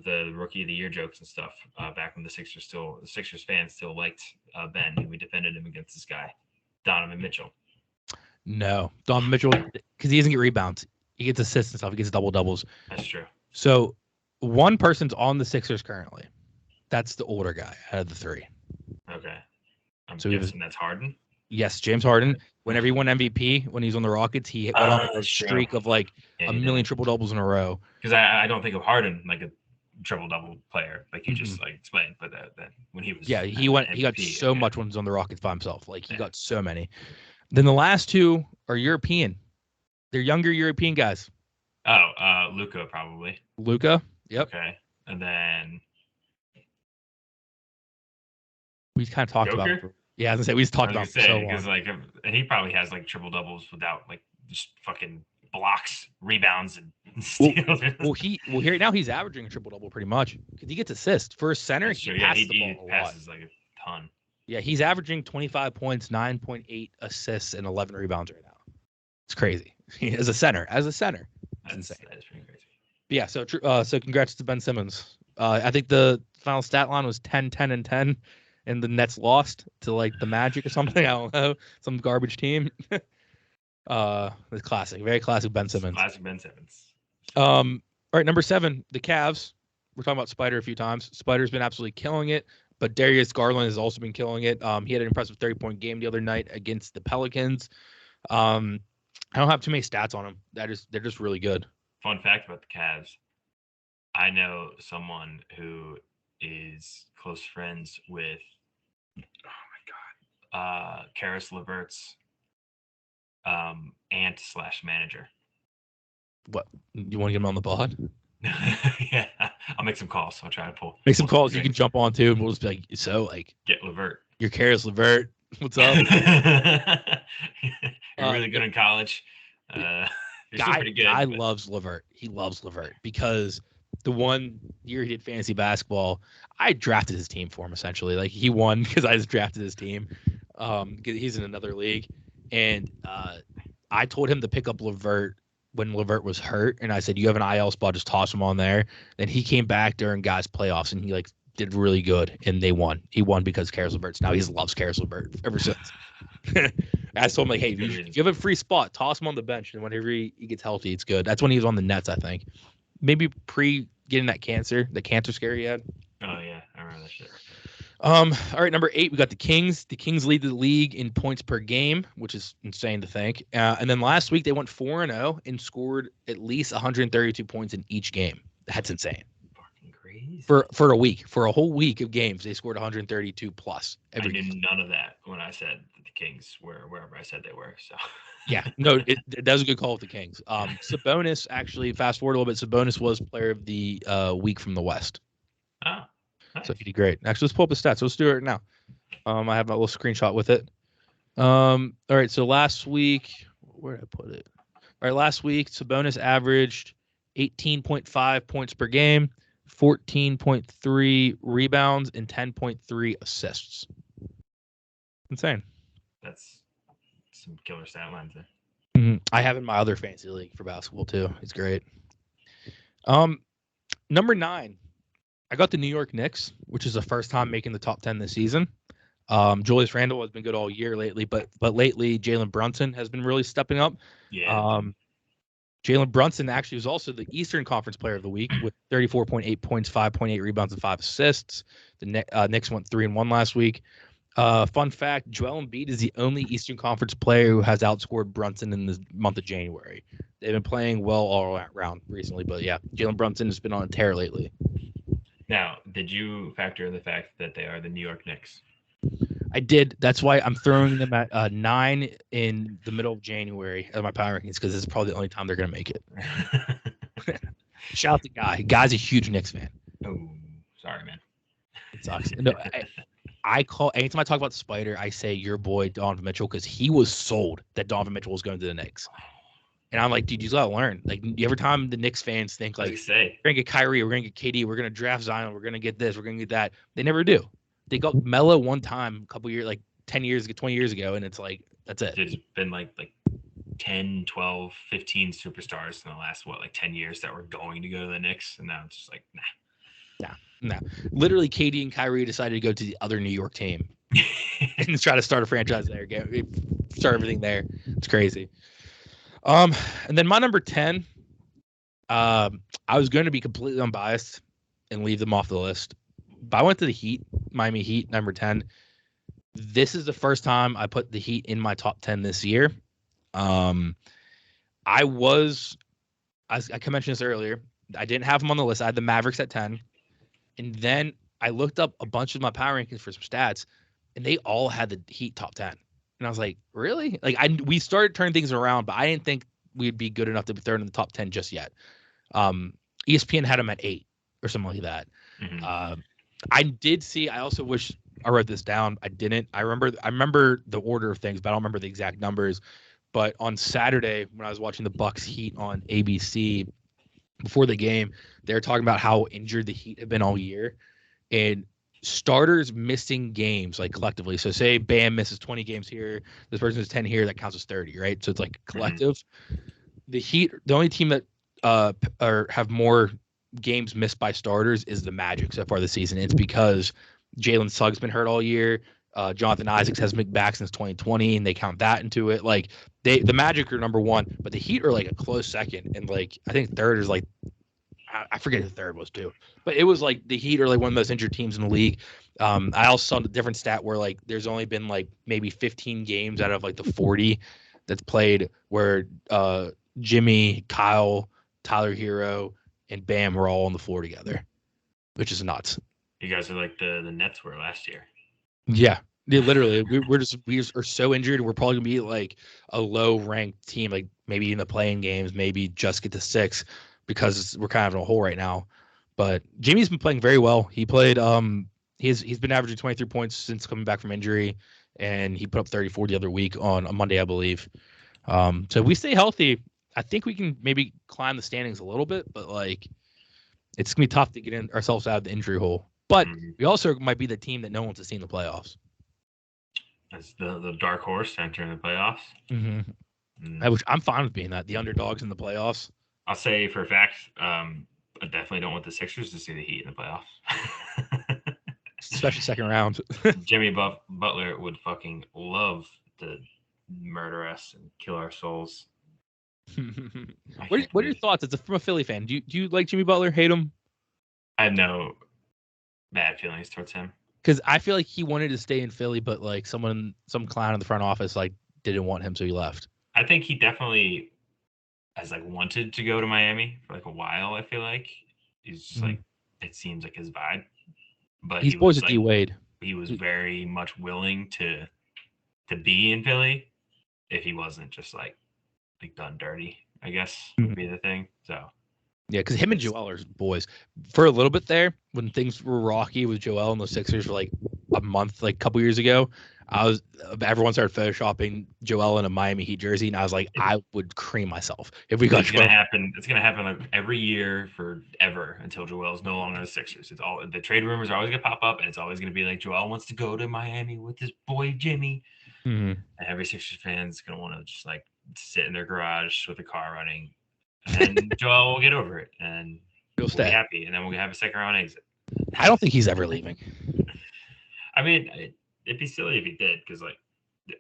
the rookie of the year jokes and stuff. Back when the Sixers fans still liked Ben, and we defended him against this guy, Donovan Mitchell. No, Donovan Mitchell, because he doesn't get rebounds. He gets assists and stuff. He gets double-doubles. That's true. So one person's on the Sixers currently. That's the older guy out of the 3. Okay. I'm guessing that's Harden? Yes, James Harden. Whenever he won MVP, when he was on the Rockets, he went on a streak of like a million triple-doubles in a row. Because I don't think of Harden like a triple double player, like you just like explained. But that when he was he got MVP, so much when he was on the Rockets by himself. Like he got so many. Then the last two are European. They're younger European guys. Oh, Luca probably. Luca. Yep. Okay, and then We kind of talked Joker? about it. Yeah, I was gonna say we just talked about it for so long. Because like, and he probably has like triple doubles without like just fucking blocks, rebounds, and steals. Well, here now he's averaging a triple double pretty much because he gets assists for a center. That's He true. passes the He ball a lot. passes like a ton. Yeah, he's averaging 25 points, 9.8 assists, and 11 rebounds right now. It's crazy. As a center, it's insane. That is pretty crazy. But yeah, so congrats to Ben Simmons. I think the final stat line was 10, 10, and 10, and the Nets lost to like the Magic or something. I don't know, some garbage team. It's classic, very classic Ben Simmons. Classic Ben Simmons. All right, number 7, the Cavs. We're talking about Spider a few times. Spider's been absolutely killing it, but Darius Garland has also been killing it. He had an impressive 30-point game the other night against the Pelicans. I don't have too many stats on them. They're just really good. Fun fact about the Cavs: I know someone who is close friends with, Karis LeVert's aunt / manager. What, you want to get him on the pod? Yeah, I'll make some calls. I'll try to make some calls. You can jump on too, and we'll just be like, so like, get LeVert. You're Karis LeVert. What's up? You're really good in college. Guy loves LeVert. He loves LeVert because the one year he did fantasy basketball, I drafted his team for him essentially. Like he won because I just drafted his team. He's in another league, and I told him to pick up LeVert when LeVert was hurt, and I said, "You have an IL spot, just toss him on there." Then he came back during guys' playoffs, and he like did really good, and they won. He won because Karis LeVert's now he loves Karis LeVert ever since. I told him like, hey, if you have a free spot, toss him on the bench, and whenever he gets healthy, it's good. That's when he was on the Nets, I think. Maybe pre getting the cancer scare he had. Oh yeah, I remember that shit. All right, number 8, we got the Kings. The Kings lead the league in points per game, which is insane to think. And then last week they went 4-0 and scored at least 132 points in each game. That's insane. Fucking crazy. For a week, for a whole week of games, they scored 132 plus. I did none of that when I said the Kings were wherever I said they were. So yeah, no, that was a good call with the Kings. Sabonis actually, fast forward a little bit. Sabonis was player of the week from the West. Oh. Nice. So he did great. Actually, let's pull up the stats. Let's do it right now. I have a little screenshot with it. All right. So last week, where did I put it? All right. Last week, Sabonis averaged 18.5 points per game, 14.3 rebounds, and 10.3 assists. Insane. That's some killer stat lines there. Mm-hmm. I have in my other fantasy league for basketball too. It's great. Number 9. I got the New York Knicks, which is the first time making the top 10 this season. Julius Randle has been good all year lately, but lately Jalen Brunson has been really stepping up. Yeah. Jalen Brunson actually was also the Eastern Conference Player of the Week with 34.8 points, 5.8 rebounds, and 5 assists. The Knicks went 3-1 last week. Fun fact: Joel Embiid is the only Eastern Conference player who has outscored Brunson in the month of January. They've been playing well all around recently, but yeah, Jalen Brunson has been on a tear lately. Now, did you factor in the fact that they are the New York Knicks? I did. That's why I'm throwing them at 9 in the middle of January of my power rankings because it's probably the only time they're going to make it. Shout out to Guy. Guy's a huge Knicks fan. Oh, sorry, man. It sucks. No, I call anytime I talk about the Spider, I say your boy Donovan Mitchell because he was sold that Donovan Mitchell was going to the Knicks. And I'm like, dude, you gotta learn. Like every time the Knicks fans think like, we're gonna get Kyrie, we're gonna get KD, we're gonna draft Zion, we're gonna get this, we're gonna get that. They never do. They got Melo one time, a couple years, like 10 years, 20 years ago, and it's like that's it. There's been like 10, 12, 15 superstars in the last 10 years that were going to go to the Knicks, and now it's just like nah. Literally, KD and Kyrie decided to go to the other New York team and try to start a franchise there, start everything there. It's crazy. And then my number 10, I was going to be completely unbiased and leave them off the list, but I went to the Heat, Miami Heat, number 10. This is the first time I put the Heat in my top 10 this year. I mentioned this earlier. I didn't have them on the list. I had the Mavericks at 10, And then I looked up a bunch of my power rankings for some stats, and they all had the Heat top 10. And I was like, really? Like we started turning things around, but I didn't think we'd be good enough to be third in the top 10 just yet. ESPN had them at 8 or something like that. Mm-hmm. I did see. I also wish I wrote this down. I didn't. I remember the order of things, but I don't remember the exact numbers. But on Saturday, when I was watching the Bucks Heat on ABC before the game, they were talking about how injured the Heat have been all year, and starters missing games like collectively. So say Bam misses 20 games here, this person is 10 here, that counts as 30, right? So it's like collective. Mm-hmm. The Heat, the only team that or have more games missed by starters is the Magic so far this season. It's because Jalen Suggs been hurt all year. Jonathan Isaacs has been back since 2020, and they count that into it. Like the Magic are number one, but the Heat are like a close second, and like I think third is like I forget who third was too, but it was like the Heat are like one of the most injured teams in the league. I also saw a different stat where like there's only been like maybe 15 games out of like the 40 that's played where Jimmy, Kyle, Tyler Hero, and Bam were all on the floor together, which is nuts. You guys are like the Nets were last year. Yeah, literally, we are so injured. We're probably gonna be like a low ranked team, like maybe in the playing games, maybe just get to 6 because we're kind of in a hole right now. But Jimmy's been playing very well. He played he's been averaging 23 points since coming back from injury, and he put up 34 the other week on a Monday, I believe. So if we stay healthy, I think we can maybe climb the standings a little bit, but like it's gonna be tough to get ourselves out of the injury hole. But we also might be the team that no one's seen in the playoffs. As the dark horse entering the playoffs. Mm-hmm. I'm fine with being that, the underdogs in the playoffs. I'll say for a fact, I definitely don't want the Sixers to see the Heat in the playoffs. Especially second round. Jimmy Butler would fucking love to murder us and kill our souls. What are your thoughts? It's from a Philly fan. Do you like Jimmy Butler? Hate him? I have no bad feelings towards him. Because I feel like he wanted to stay in Philly, but like some clown in the front office like didn't want him, so he left. I think he definitely has like wanted to go to Miami for like a while. I feel like he's just like it seems like his vibe. But he's boys with D Wade. He was very much willing to be in Philly if he wasn't just like done dirty, I guess would be the thing. So yeah, because him and Joel are boys. For a little bit there, when things were rocky with Joel and the Sixers for like a month, like a couple years ago, everyone started photoshopping Joel in a Miami Heat jersey, and I was like, I would cream myself if we got. It's gonna happen. It's gonna happen like every year forever until Joel's no longer the Sixers. It's all the trade rumors are always gonna pop up, and it's always gonna be like Joel wants to go to Miami with his boy Jimmy. Mm-hmm. And every Sixers fan's gonna want to just like sit in their garage with the car running. And Joel will get over it, and we'll be happy, and then we'll have a second round exit. I don't think he's ever leaving. I mean, it'd be silly if he did, because like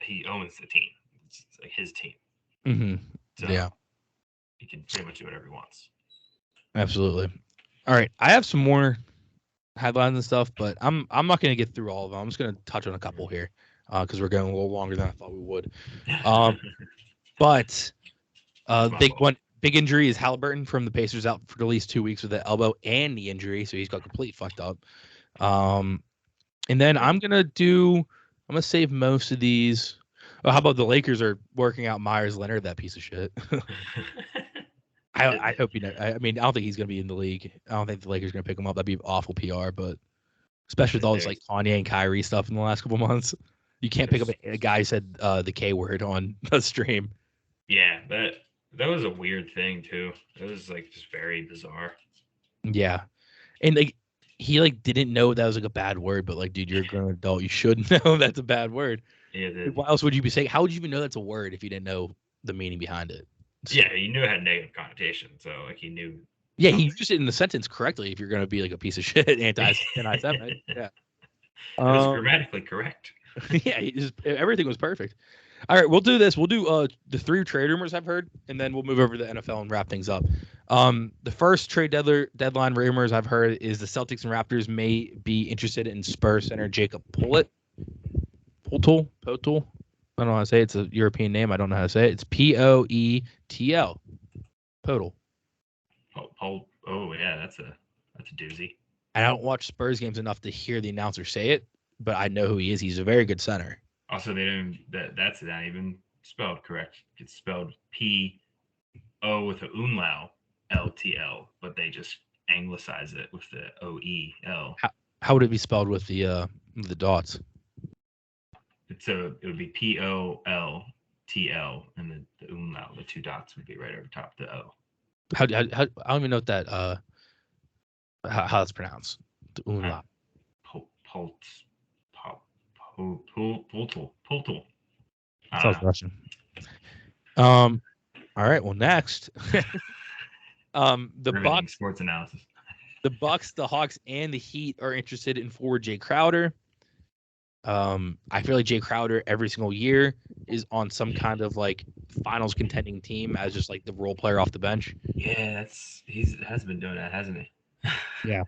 he owns the team. It's like his team. Mm-hmm. So yeah, he can pretty much do whatever he wants. Absolutely. All right, I have some more headlines and stuff, but I'm not going to get through all of them. I'm just going to touch on a couple here because we're going a little longer than I thought we would. But big injury is Halliburton from the Pacers, out for at least 2 weeks with the elbow and knee injury, so he's got complete fucked up. And then I'm gonna save most of these. Oh, how about the Lakers are working out Myers Leonard, that piece of shit. I hope you know. I mean, I don't think he's gonna be in the league. I don't think the Lakers are gonna pick him up. That'd be awful PR, but especially with all this like Kanye and Kyrie stuff in the last couple months, you can't pick up a guy who said the K word on a stream. Yeah, that was a weird thing too. It was like just very bizarre. Yeah, and like he like didn't know that was like a bad word, but like, dude, you're a grown adult. You should know that's a bad word. Yeah. What else would you be saying? How would you even know that's a word if you didn't know the meaning behind it? Yeah, you knew it had negative connotation, so like he knew. Yeah, he used it in the sentence correctly. If you're going to be like a piece of shit, anti-Semite, yeah, it was grammatically correct. Yeah, everything was perfect. All right, we'll do this. We'll do the 3 trade rumors I've heard, and then we'll move over to the NFL and wrap things up. The first trade deadline rumors I've heard is the Celtics and Raptors may be interested in Spurs center Jakob Poeltl. I don't know how to say it. It's a European name. I don't know how to say it. It's Poetl. Poeltl. Oh yeah, that's a doozy. I don't watch Spurs games enough to hear the announcer say it, but I know who he is. He's a very good center. Also, they didn't. That's not even spelled correct. It's spelled P.O. with a umlaut L.T.L. But they just anglicize it with the O.E.L. How would it be spelled with the dots? So it would be P.O.L.T.L. and the umlaut, the two dots would be right over top the O. How I don't even know what that how it's pronounced. The umlaut. Poltal. Sounds Russian. All right. Well, next, the Bucks, sports analysis. The Bucks, the Hawks, and the Heat are interested in forward Jay Crowder. I feel like Jay Crowder every single year is on some kind of like finals contending team as just like the role player off the bench. Yeah, has been doing that, hasn't he? Yeah.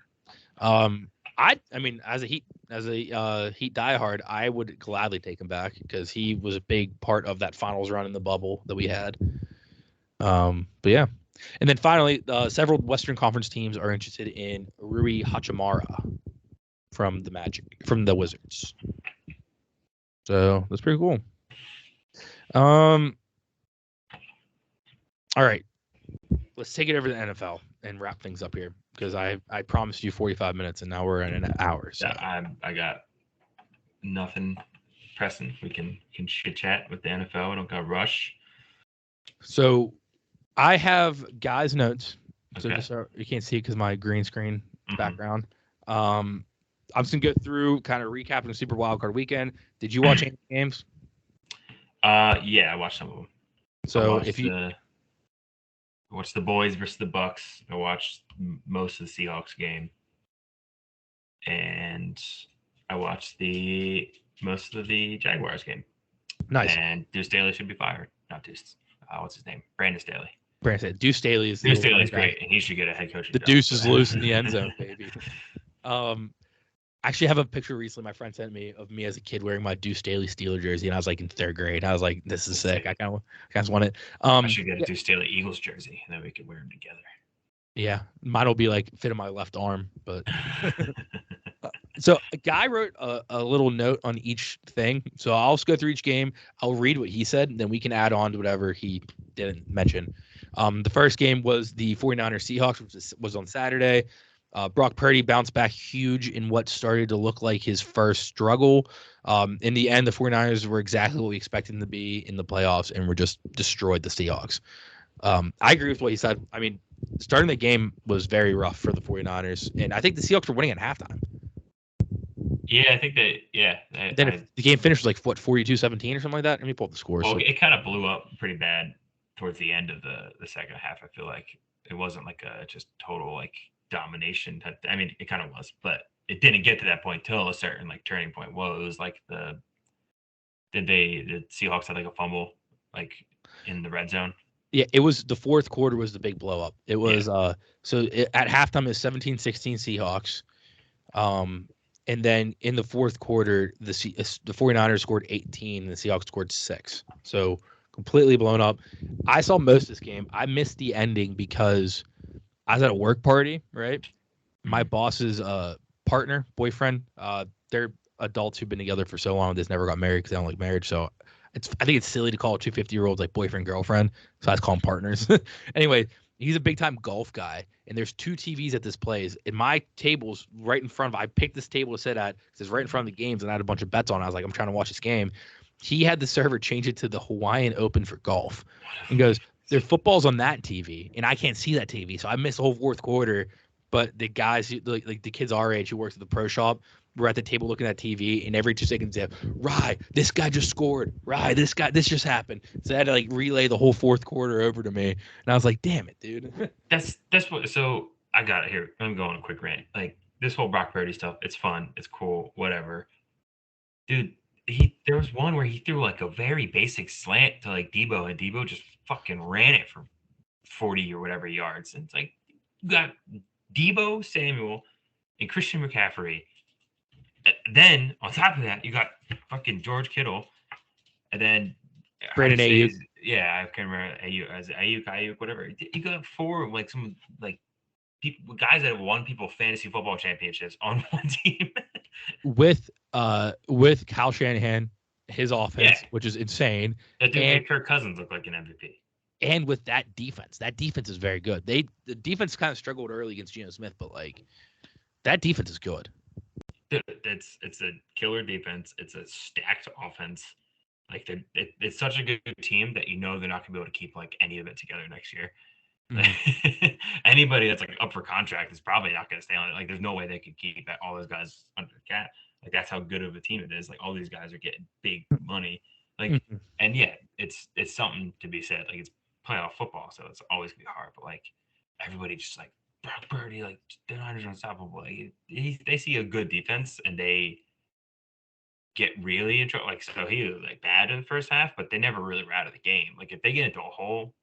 I mean, as a Heat diehard, I would gladly take him back because he was a big part of that finals run in the bubble that we had. But yeah, and then finally, several Western Conference teams are interested in Rui Hachimura from the Wizards. So that's pretty cool. All right, let's take it over to the NFL and wrap things up here because I promised you 45 minutes and now we're in an hour. So yeah, I got nothing pressing. We can chit chat with the NFL. We don't got to rush. So I have guys' notes. So Okay. just you can't see it because my green screen background. I'm just gonna go through kind of recapping the Super Wildcard Weekend. Did you watch any games? Yeah, I watched some of them. So I watched the boys versus the Bucks. I watched most of the Seahawks game, and I watched most of the Jaguars game. Nice. And Deuce Staley should be fired. Not Deuce. What's his name? Brandon Staley. Deuce Staley is great, and he should get a head coaching The job. Deuce is loose in the end zone, baby. Actually, I have a picture recently my friend sent me of me as a kid wearing my Deuce Staley Steeler jersey, and I was like in 3rd grade. I was like, "This is sick. I kind of want it." I should get a Deuce Staley Eagles jersey, and then we could wear them together. Yeah, mine will be like fit in my left arm, but. So a guy wrote a little note on each thing. So I'll just go through each game. I'll read what he said, and then we can add on to whatever he didn't mention. The first game was the 49ers Seahawks, which was on Saturday. Brock Purdy bounced back huge in what started to look like his first struggle. In the end, the 49ers were exactly what we expected them to be in the playoffs and were just destroyed the Seahawks. I agree with what he said. I mean, starting the game was very rough for the 49ers, and I think the Seahawks were winning at halftime. Yeah, I think that. Yeah. Then the game finished like what 42-17 or something like that. Let me pull up the score. Well, it kind of blew up pretty bad towards the end of the second half. I feel like it wasn't like a just total like domination. I mean, it kind of was, but it didn't get to that point till a certain like turning point. Well, it was like the Seahawks had like a fumble like in the red zone. Yeah, it was the fourth quarter was the big blow up. It was at halftime it was 17-16 Seahawks. And then in the fourth quarter, the 49ers scored 18 and the Seahawks scored 6. So completely blown up. I saw most of this game. I missed the ending because I was at a work party, right? My boss's boyfriend, they're adults who've been together for so long, they just never got married because they don't like marriage. So I think it's silly to call 2 50-year-olds like boyfriend, girlfriend. So I just call them partners. Anyway, he's a big time golf guy, and there's 2 TVs at this place. And my table's right in front of. I picked this table to sit at because it's right in front of the games, and I had a bunch of bets on. I was like, I'm trying to watch this game. He had the server change it to the Hawaiian Open for golf, and goes, "Their football's on that TV, and I can't see that TV, so I missed the whole fourth quarter." But the guys, like the kids our age who works at the pro shop, were at the table looking at TV, and every 2 seconds they have, "Rye, this guy just scored. Rye, this just happened." So they had to like relay the whole fourth quarter over to me, and I was like, "Damn it, dude." That's what. So I got it here. I'm going on a quick rant. Like this whole Brock Purdy stuff. It's fun. It's cool. Whatever, dude. There was one where he threw like a very basic slant to like Debo, and Debo just fucking ran it for 40 or whatever yards. And it's like you got Debo Samuel and Christian McCaffrey. Then on top of that, you got fucking George Kittle, and then Brandon Ayuk. Yeah, I can't remember Ayuk, whatever. You got 4 like some like guys that have won people fantasy football championships on one team. With Kyle Shanahan, his offense, Yeah. which is insane, That dude and made Kirk Cousins look like an MVP. with that defense is very good. The defense kind of struggled early against Geno Smith, but like that defense is good. Dude, it's a killer defense. It's a stacked offense. Like it's such a good team that they're not going to be able to keep like any of it together next year. Mhm. Anybody that's like up for contract is probably not going to stay on it. Like there's no way they could keep all those guys under the cap. Like that's how good of a team it is. Like all these guys are getting big money. Like Mhm. and yeah, it's something to be said. Like it's playoff football, so it's always gonna be hard. But like everybody just like Brock Purdy, like the Niners are unstoppable. Like they see a good defense and they get really in trouble. Like so he was like bad in the first half, but they never really were out of the game. Like if they get into a hole,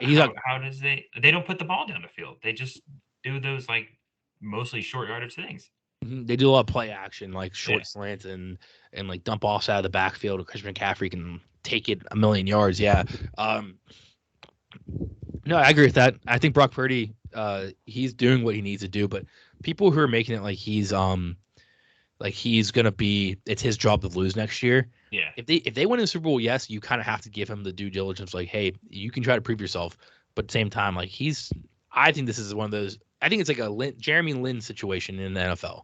He's like how does they don't put the ball down the field? They just do those like mostly short yardage things. they do a lot of play action, like Yeah, short slants and like dump offs out of the backfield. Christian McCaffrey can take it a million yards. Yeah. Um, no, I agree with that. I think Brock Purdy, he's doing what he needs to do, but people who are making it like he's gonna be it's his job to lose next year. yeah, If they win the Super Bowl, yes, you kind of have to give him the due diligence. Like, hey, you can try to prove yourself, but at the same time, like I think this is one of those. I think it's like a Jeremy Lin situation in the NFL.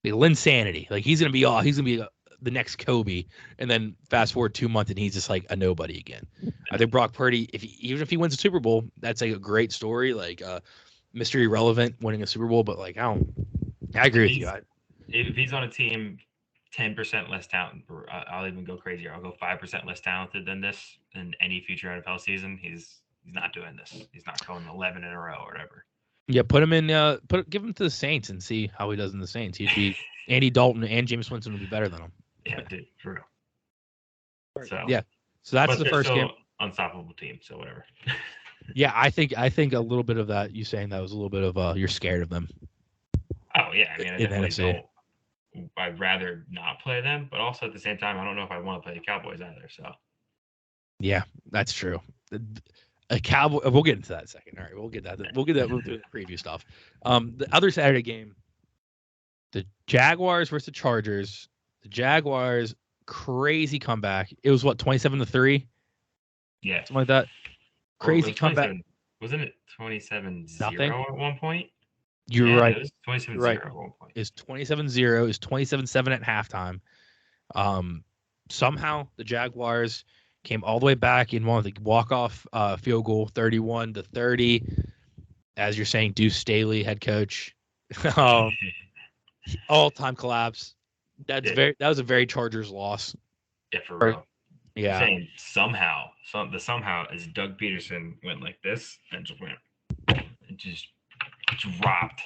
Like Lin sanity. Like he's gonna be the next Kobe, and then fast forward 2 months and he's just like a nobody again. I think Brock Purdy, even if he wins a Super Bowl, that's like a great story. Like mystery relevant winning a Super Bowl, but like I agree if with you. he's if he's on a team 10% less talented, I'll even go crazier. I'll go 5% less talented than this in any future NFL season. He's not doing this. He's not going 11 in a row or whatever. Yeah, put him in. Give him to the Saints and see how he does in the Saints. He'd be Andy Dalton and James Winston would be better than him. Yeah, dude, for real. So, Yeah, so that's but the they're first game. still unstoppable team. So whatever. Yeah, I think a little bit of that. You saying that was a little bit of you're scared of them Oh yeah, I mean, I in the definitely NFC. don't. I'd rather not play them, but also at the same time, I don't know if I want to play the Cowboys either. So Yeah, that's true. A Cowboy. We'll get into that in a second. All right, we'll get that. We'll get that. We'll do the preview stuff. The other Saturday game, the Jaguars versus the Chargers. The Jaguars crazy comeback. It was what 27-3, yeah, something like that. or Crazy comeback. Wasn't it 27-0 Nothing. at one point? You're Yeah, right. it was 27-0 You're right. at one point. Is 27-0. Is 27-7 at halftime. Somehow the Jaguars came all the way back in one of the walk-off field goal, 31-30. As you're saying, Deuce Staley, head coach, all-time collapse. That was a very Chargers loss. Yeah, for real. Yeah. I'm saying somehow is Doug Peterson went like this and just went and just dropped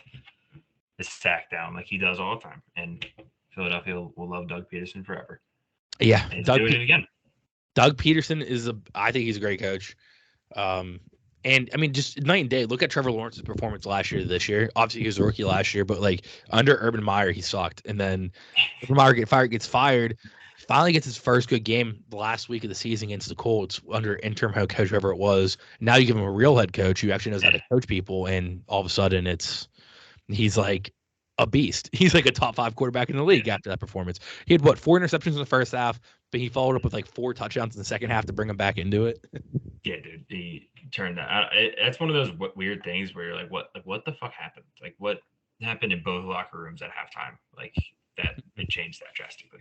his sack down like he does all the time. And Philadelphia will love Doug Peterson forever. Yeah, and he's doing it again. Doug Peterson I think he's a great coach. And I mean, just night and day. Look at Trevor Lawrence's performance last year to this year. Obviously, he was a rookie last year, but like under Urban Meyer, he sucked. And then Urban Meyer gets fired. Finally gets his first good game the last week of the season against the Colts under interim head coach, whoever it was. Now you give him a real head coach who actually knows how to coach people, and all of a sudden he's like a beast. He's like a top 5 quarterback in the league after that performance. He had 4 interceptions in the first half, but he followed up with like 4 touchdowns in the second half to bring him back into it. Yeah, dude, he turned that. That's one of those weird things where you're like, what the fuck happened? Like, what happened in both locker rooms at halftime? Like that, it changed that drastically.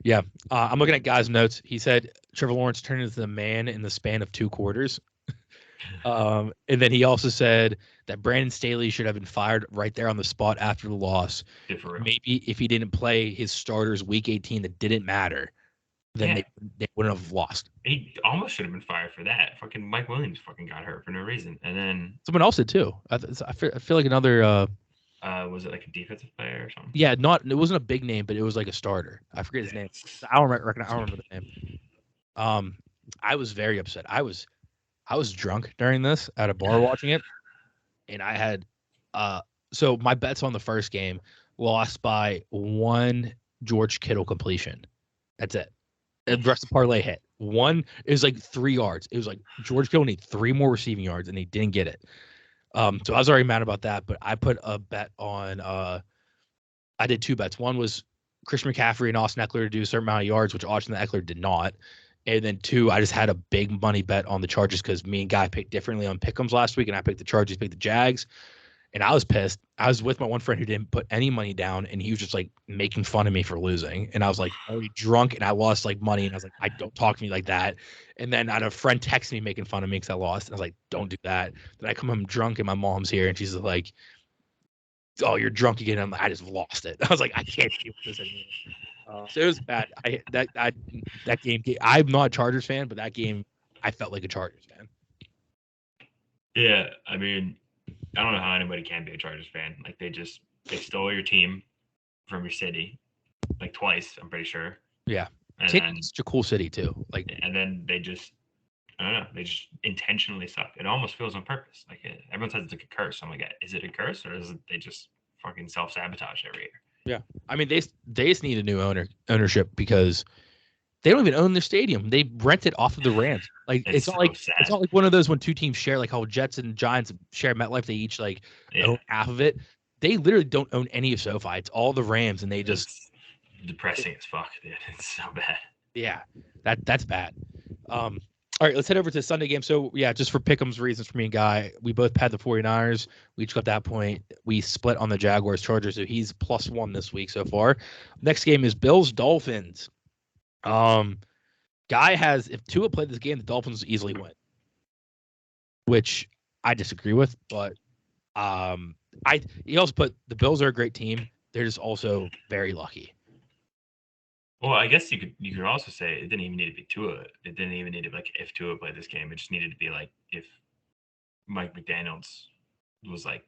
Yeah, I'm looking at Guy's notes. He said Trevor Lawrence turned into the man in the span of 2 quarters. And then he also said that Brandon Staley should have been fired right there on the spot after the loss. Yeah, for real. Maybe if he didn't play his starters week 18 that didn't matter, then they wouldn't have lost. He almost should have been fired for that. Fucking Mike Williams fucking got hurt for no reason. And then someone else did too. I feel like another was it like a defensive player or something? Yeah, it wasn't a big name, but it was like a starter. I forget his name. I don't remember the name. I was very upset. I was drunk during this at a bar watching it, and I had so my bets on the first game lost by 1 George Kittle completion. That's it. And the rest of the parlay hit. One is like 3 yards. It was like George Kittle needed 3 more receiving yards, and he didn't get it. So I was already mad about that, but I put a bet on I did two bets. One was Christian McCaffrey and Austin Eckler to do a certain amount of yards, which Austin Eckler did not. And then two, I just had a big money bet on the Chargers because me and Guy picked differently on Pick'ems last week, and I picked the Chargers, picked the Jags. And I was pissed. I was with my one friend who didn't put any money down, and he was just like making fun of me for losing. And I was like already drunk, and I lost like money, and I was like, I don't talk to me like that. And then I had a friend text me making fun of me because I lost. And I was like, don't do that. Then I come home drunk, and my mom's here, and she's like, oh, you're drunk again. I'm like, I just lost it. I was like, I can't deal with this anymore. So it was bad. That game. I'm not a Chargers fan, but that game, I felt like a Chargers fan. Yeah, I mean, I don't know how anybody can be a Chargers fan. Like they stole your team from your city, like twice. I'm pretty sure. Yeah, And San then Diego's such a cool city too. Like, and then they just I don't know. They just intentionally suck. It almost feels on purpose. Like everyone says it's like a curse. I'm like, is it a curse or is it they just fucking self sabotage every year? yeah, I mean they just need a new ownership because they don't even own their stadium. They rent it off of the Rams. Like It's so sad. it's not like one of those when two teams share, like how Jets and Giants share MetLife. They each like own half of it. They literally don't own any of SoFi. It's all the Rams, and they just it's depressing as fuck, dude. It's so bad. yeah, that's bad. All right, let's head over to the Sunday game. So yeah, just for Pick'em's reasons for me and Guy, we both had the 49ers. We each got that point. We split on the Jaguars Chargers, so he's +1 this week so far. Next game is Bills Dolphins. Guy has, if Tua played this game, the Dolphins easily win, which I disagree with. But he also put the Bills are a great team. They're just also very lucky. Well, I guess you could also say it didn't even need to be Tua. It didn't even need to like if Tua played this game. It just needed to be like if Mike McDaniels was like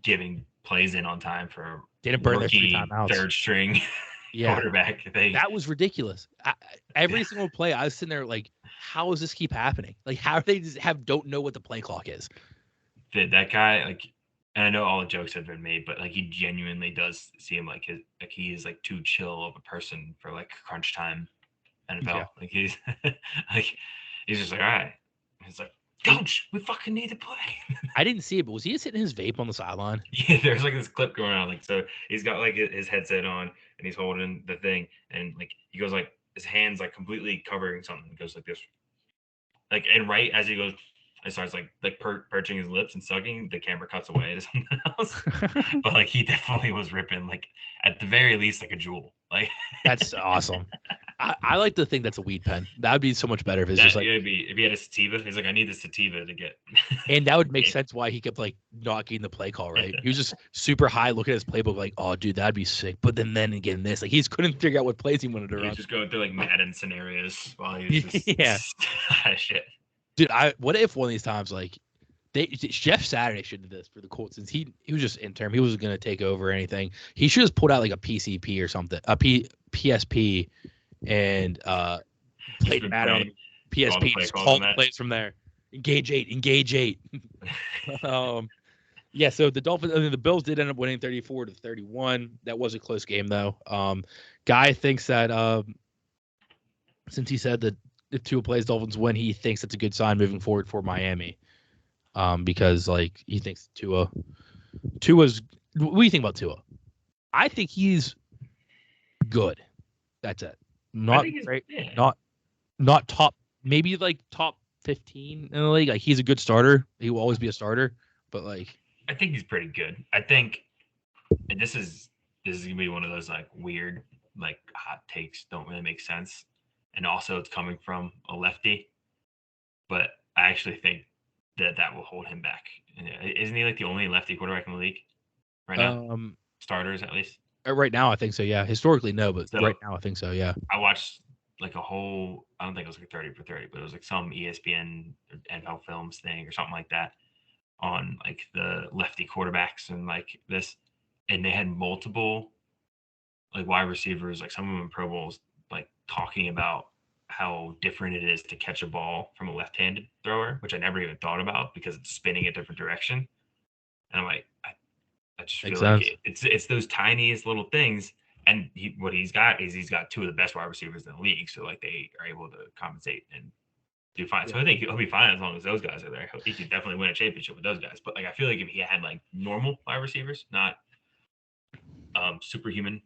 giving plays in on time for Didn't burn their 3 rookie timeouts. third string quarterback. That was ridiculous. Every single play, I was sitting there like, how does this keep happening? Like, how are they just don't know what the play clock is? That guy, like, and I know all the jokes have been made, but like he genuinely does seem like he is like too chill of a person for like crunch time NFL. Yeah. Like he's like he's just like, all right. He's like, coach, we fucking need to play. I didn't see it, but was he sitting his vape on the sideline? Yeah, there's like this clip going on. Like, so he's got like his headset on and he's holding the thing, and like he goes like his hands like completely covering something. He goes like this, like, and right as he goes, it starts like perching his lips and sucking. The camera cuts away to something else. But like he definitely was ripping, like at the very least, like a jewel. Like that's awesome. I like to think that's a weed pen. That would be so much better if it's that, just like it'd be if he had a sativa. He's like, I need this sativa to get. and that would make sense why he kept like not getting the play call right. He was just super high looking at his playbook like, oh dude, that'd be sick. But then again, this like he couldn't figure out what plays he wanted to run. He was just going through like Madden scenarios while he was just shit. Dude, what if one of these times like Jeff Saturday should do this for the Colts since he was just interim. He wasn't going to take over or anything. He should have pulled out like a PCP or something, a PSP, and played Madden on the PSP. Just call the plays from there. Engage eight. Yeah. So the Dolphins, the Bills did end up winning 34-31. That was a close game though. Guy thinks that since he said that if Tua plays Dolphins win, he thinks it's a good sign moving forward for Miami. Because like he thinks Tua's. What do you think about Tua? I think he's good. That's it. Not great. Yeah. Not top. Maybe like top 15 in the league. Like he's a good starter. He will always be a starter. But like, I think he's pretty good. I think, and this is gonna be one of those like weird like hot takes. Don't really make sense. And also, it's coming from a lefty. But I actually think that will hold him back. Isn't he like the only lefty quarterback in the league right now? Starters, at least. Right now, I think so. Yeah. Historically, no, but right now, I think so. Yeah. I watched like a whole. I don't think it was like 30 for 30, but it was like some ESPN NFL Films thing or something like that on like the lefty quarterbacks and like this, and they had multiple like wide receivers, like some of them in Pro Bowls, like talking about how different it is to catch a ball from a left-handed thrower, which I never even thought about because it's spinning a different direction. And I'm like, I just feel like it's those tiniest little things. And what he's got is he's got two of the best wide receivers in the league. So like they are able to compensate and do fine. So I think he'll be fine as long as those guys are there. He could definitely win a championship with those guys. But like I feel like if he had like normal wide receivers, not superhuman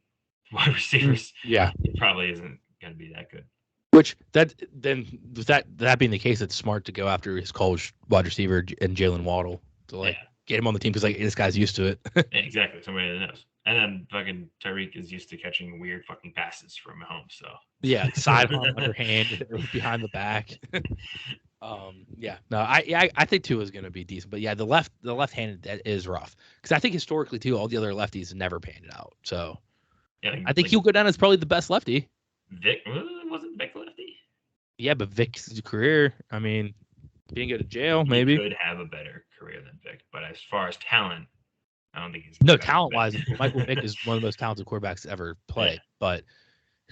wide receivers, Yeah. it probably isn't going to be that good. Which with that being the case, it's smart to go after his college wide receiver and Jalen Waddle to like get him on the team because like this guy's used to it. Yeah, exactly. Somebody that knows. And then fucking Tyreek is used to catching weird fucking passes from Mahomes. So yeah, sidearm, underhand, behind the back. Yeah, no, I think Tua is going to be decent, but yeah, the left-handed that is rough because I think historically too, all the other lefties never panned it out. So yeah, I think he'll go down as probably the best lefty. Vic wasn't Vic lefty. Yeah, but Vic's career, I mean, being go to jail, maybe he could have a better career than Vic, but as far as talent, I don't think he's no talent-wise. Michael Vick is one of the most talented quarterbacks to ever play, but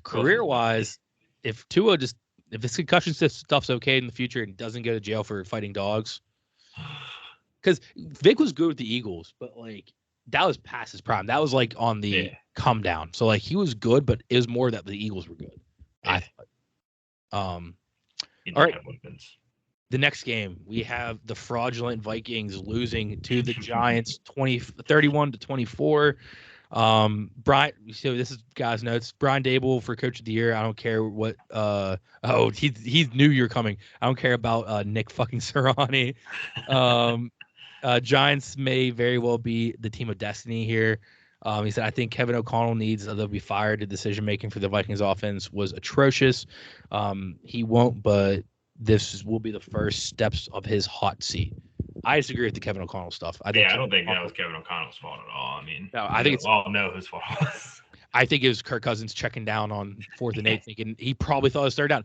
career-wise, if Tua if his concussion stuff's okay in the future and doesn't go to jail for fighting dogs, because Vic was good with the Eagles, but like that was past his prime. That was like on the come down. So like he was good, but it was more that the Eagles were good. I thought. All right. The next game, we have the fraudulent Vikings losing to the Giants 31-24. Brian, so this is guys' notes. Brian Dable for Coach of the Year. I don't care what. He knew you're coming. I don't care about Nick fucking Sirianni. Giants may very well be the team of destiny here. He said, I think Kevin O'Connell they'll be fired. The decision making for the Vikings offense was atrocious. He won't, but this will be the first steps of his hot seat. I disagree with the Kevin O'Connell stuff. I don't think that was Kevin O'Connell's fault at all. I mean, I think we all know whose fault it was. I think it was Kirk Cousins checking down on 4th and 8, thinking he probably thought it was third down.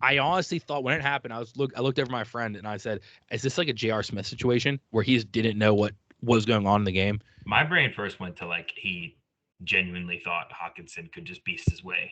I honestly thought when it happened, I looked over my friend and I said, "Is this like a J.R. Smith situation where he just didn't know what was going on in the game?" My brain first went to like he genuinely thought Hawkinson could just beast his way.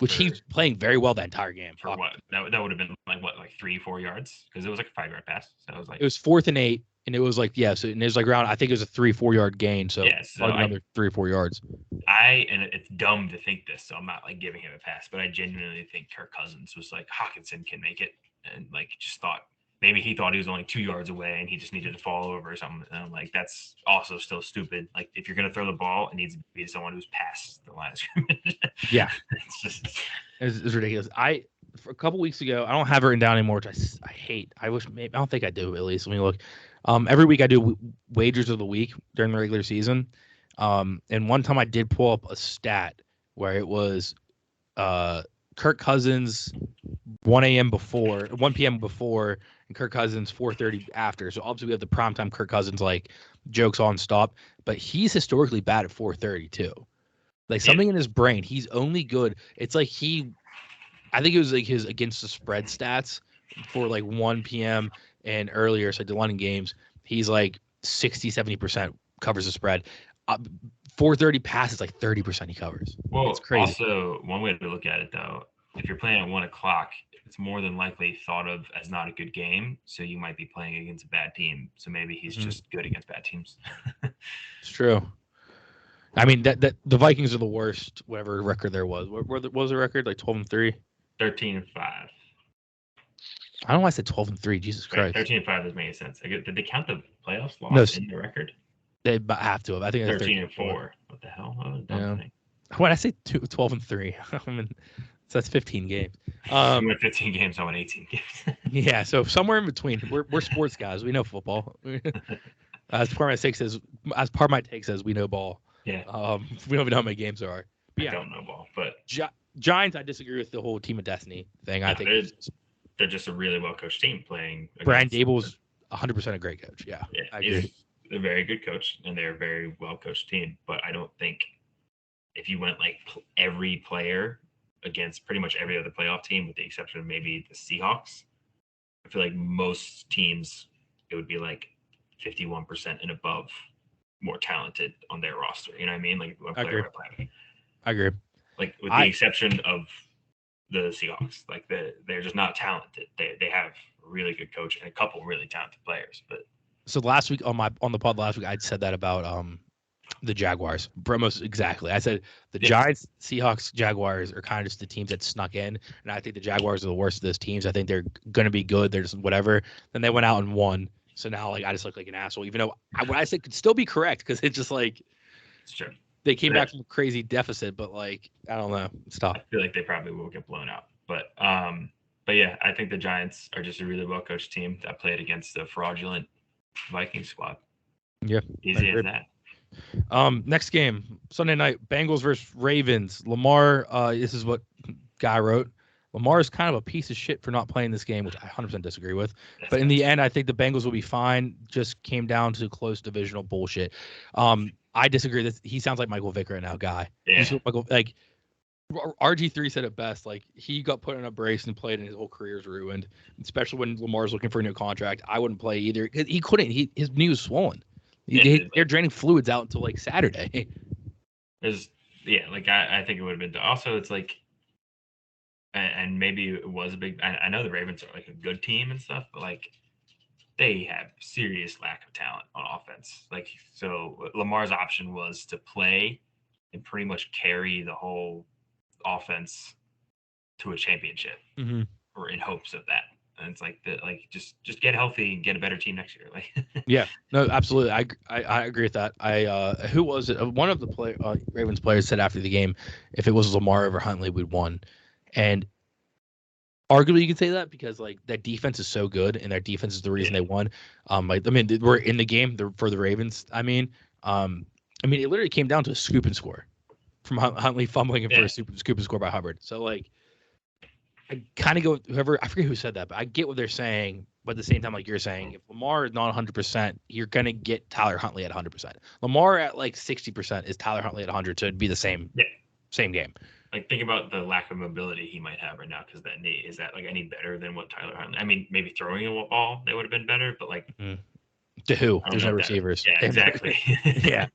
Which he's playing very well that entire game. For what? That would have been like 3-4 yards? Because it was like a 5-yard pass. So it was like it was 4th and 8, and it was like so and it was like around I think it was a 3-4 yard gain. So another 3 or 4 yards. And it's dumb to think this, so I'm not like giving him a pass, but I genuinely think Kirk Cousins was like Hawkinson can make it, and like just thought maybe he thought he was only 2 yards away and he just needed to fall over or something. And I'm like, that's also still stupid. Like if you're gonna throw the ball, it needs to be someone who's past the line of scrimmage. Yeah, it's ridiculous. For a couple weeks ago, I don't have it written down anymore, which I hate. I wish maybe I don't think I do at least. Let me look. Every week I do wagers of the week during the regular season. And one time I did pull up a stat where it was Kirk Cousins 1 p.m. before, and Kirk Cousins 4:30 after. So obviously we have the primetime Kirk Cousins like jokes on stop, but he's historically bad at 4:30 too. Like something in his brain, he's only good. It's like I think it was like his against the spread stats for like 1 p.m. and earlier, so the London games, he's like 60-70% covers the spread. 4:30 passes like 30% he covers. Well, it's crazy. Also, one way to look at it though, if you're playing at 1 o'clock, it's more than likely thought of as not a good game. So you might be playing against a bad team. So maybe he's just good against bad teams. It's true. I mean that the Vikings are the worst. Whatever record there was. What was the record? Like 12-3. 13-5. I don't know why I said 12-3. Jesus Christ. 13-5 doesn't make any sense. Did they count the playoffs loss in the record? They have to have. I think 13-4. What the hell? Thing. What did I say? 12-3. I mean, so that's 15 games. You went 15 games. I went 18 games. Yeah, so somewhere in between. We're sports guys. We know football. As part of my take says, we know ball. Yeah. We don't even know how many games there are. I don't know ball, but Giants. I disagree with the whole team of destiny thing. No, I think they're just a really well coached team playing. Brian Dable's 100% a great coach. Yeah, I agree. He's a very good coach, and they're a very well coached team. But I don't think if you went like every player against pretty much every other playoff team, with the exception of maybe the Seahawks, I feel like most teams it would be like 51% and above more talented on their roster. You know what I mean? Like one player by player. I agree. Like with the exception of the Seahawks, like they're just not talented. They have a really good coach and a couple really talented players. But so last week on the pod last week, I'd said that about The Jaguars. Almost exactly. I said the Yeah. Giants, Seahawks, Jaguars are kind of just the teams that snuck in, and I think the Jaguars are the worst of those teams. I think they're going to be good. They're just whatever. Then they went out and won. So now, like, I just look like an asshole, even though what I said could still be correct because it's just like It's true. they came Yeah. back from a crazy deficit, but like I don't know, it's tough. I feel like they probably will get blown out. But yeah, I think the Giants are just a really well coached team that played against a fraudulent Viking squad. Yeah, Easy as that. Next game, Sunday night, Bengals versus Ravens. Lamar, this is what Guy wrote. Lamar is kind of a piece of shit for not playing this game, which I 100% disagree with. But in the end, I think the Bengals will be fine. Just came down to close divisional bullshit. I disagree. That he sounds like Michael Vick right now, Guy. Yeah. Michael, like RG3 said it best. Like he got put in a brace and played, and his whole career is ruined. Especially when Lamar's looking for a new contract. I wouldn't play either. He couldn't. His knee was swollen. They're draining fluids out until like Saturday. I think it would have been. Also, it's like, and maybe it was a big. I know the Ravens are like a good team and stuff, but like they have serious lack of talent on offense. Like, so Lamar's option was to play and pretty much carry the whole offense to a championship, or in hopes of that. And it's like just get healthy and get a better team next year. Like, yeah, no, absolutely, I agree with that. Who was it? One of the Ravens players said after the game, if it was Lamar over Huntley, we'd won, and arguably you could say that because like that defense is so good, and their defense is the reason they won. We're in the game for the Ravens. It literally came down to a scoop and score from Huntley fumbling for a scoop and score by Hubbard. So like, I kind of go with whoever, I forget who said that, but I get what they're saying. But at the same time, like you're saying, if Lamar is not 100%, you're going to get Tyler Huntley at 100%. Lamar at like 60% is Tyler Huntley at 100, so it'd be the same game. Like, think about the lack of mobility he might have right now because that knee. Is that like any better than what Tyler Huntley? I mean, maybe throwing a ball, they would have been better, but like. To who? There's no receivers. Yeah, exactly. Yeah.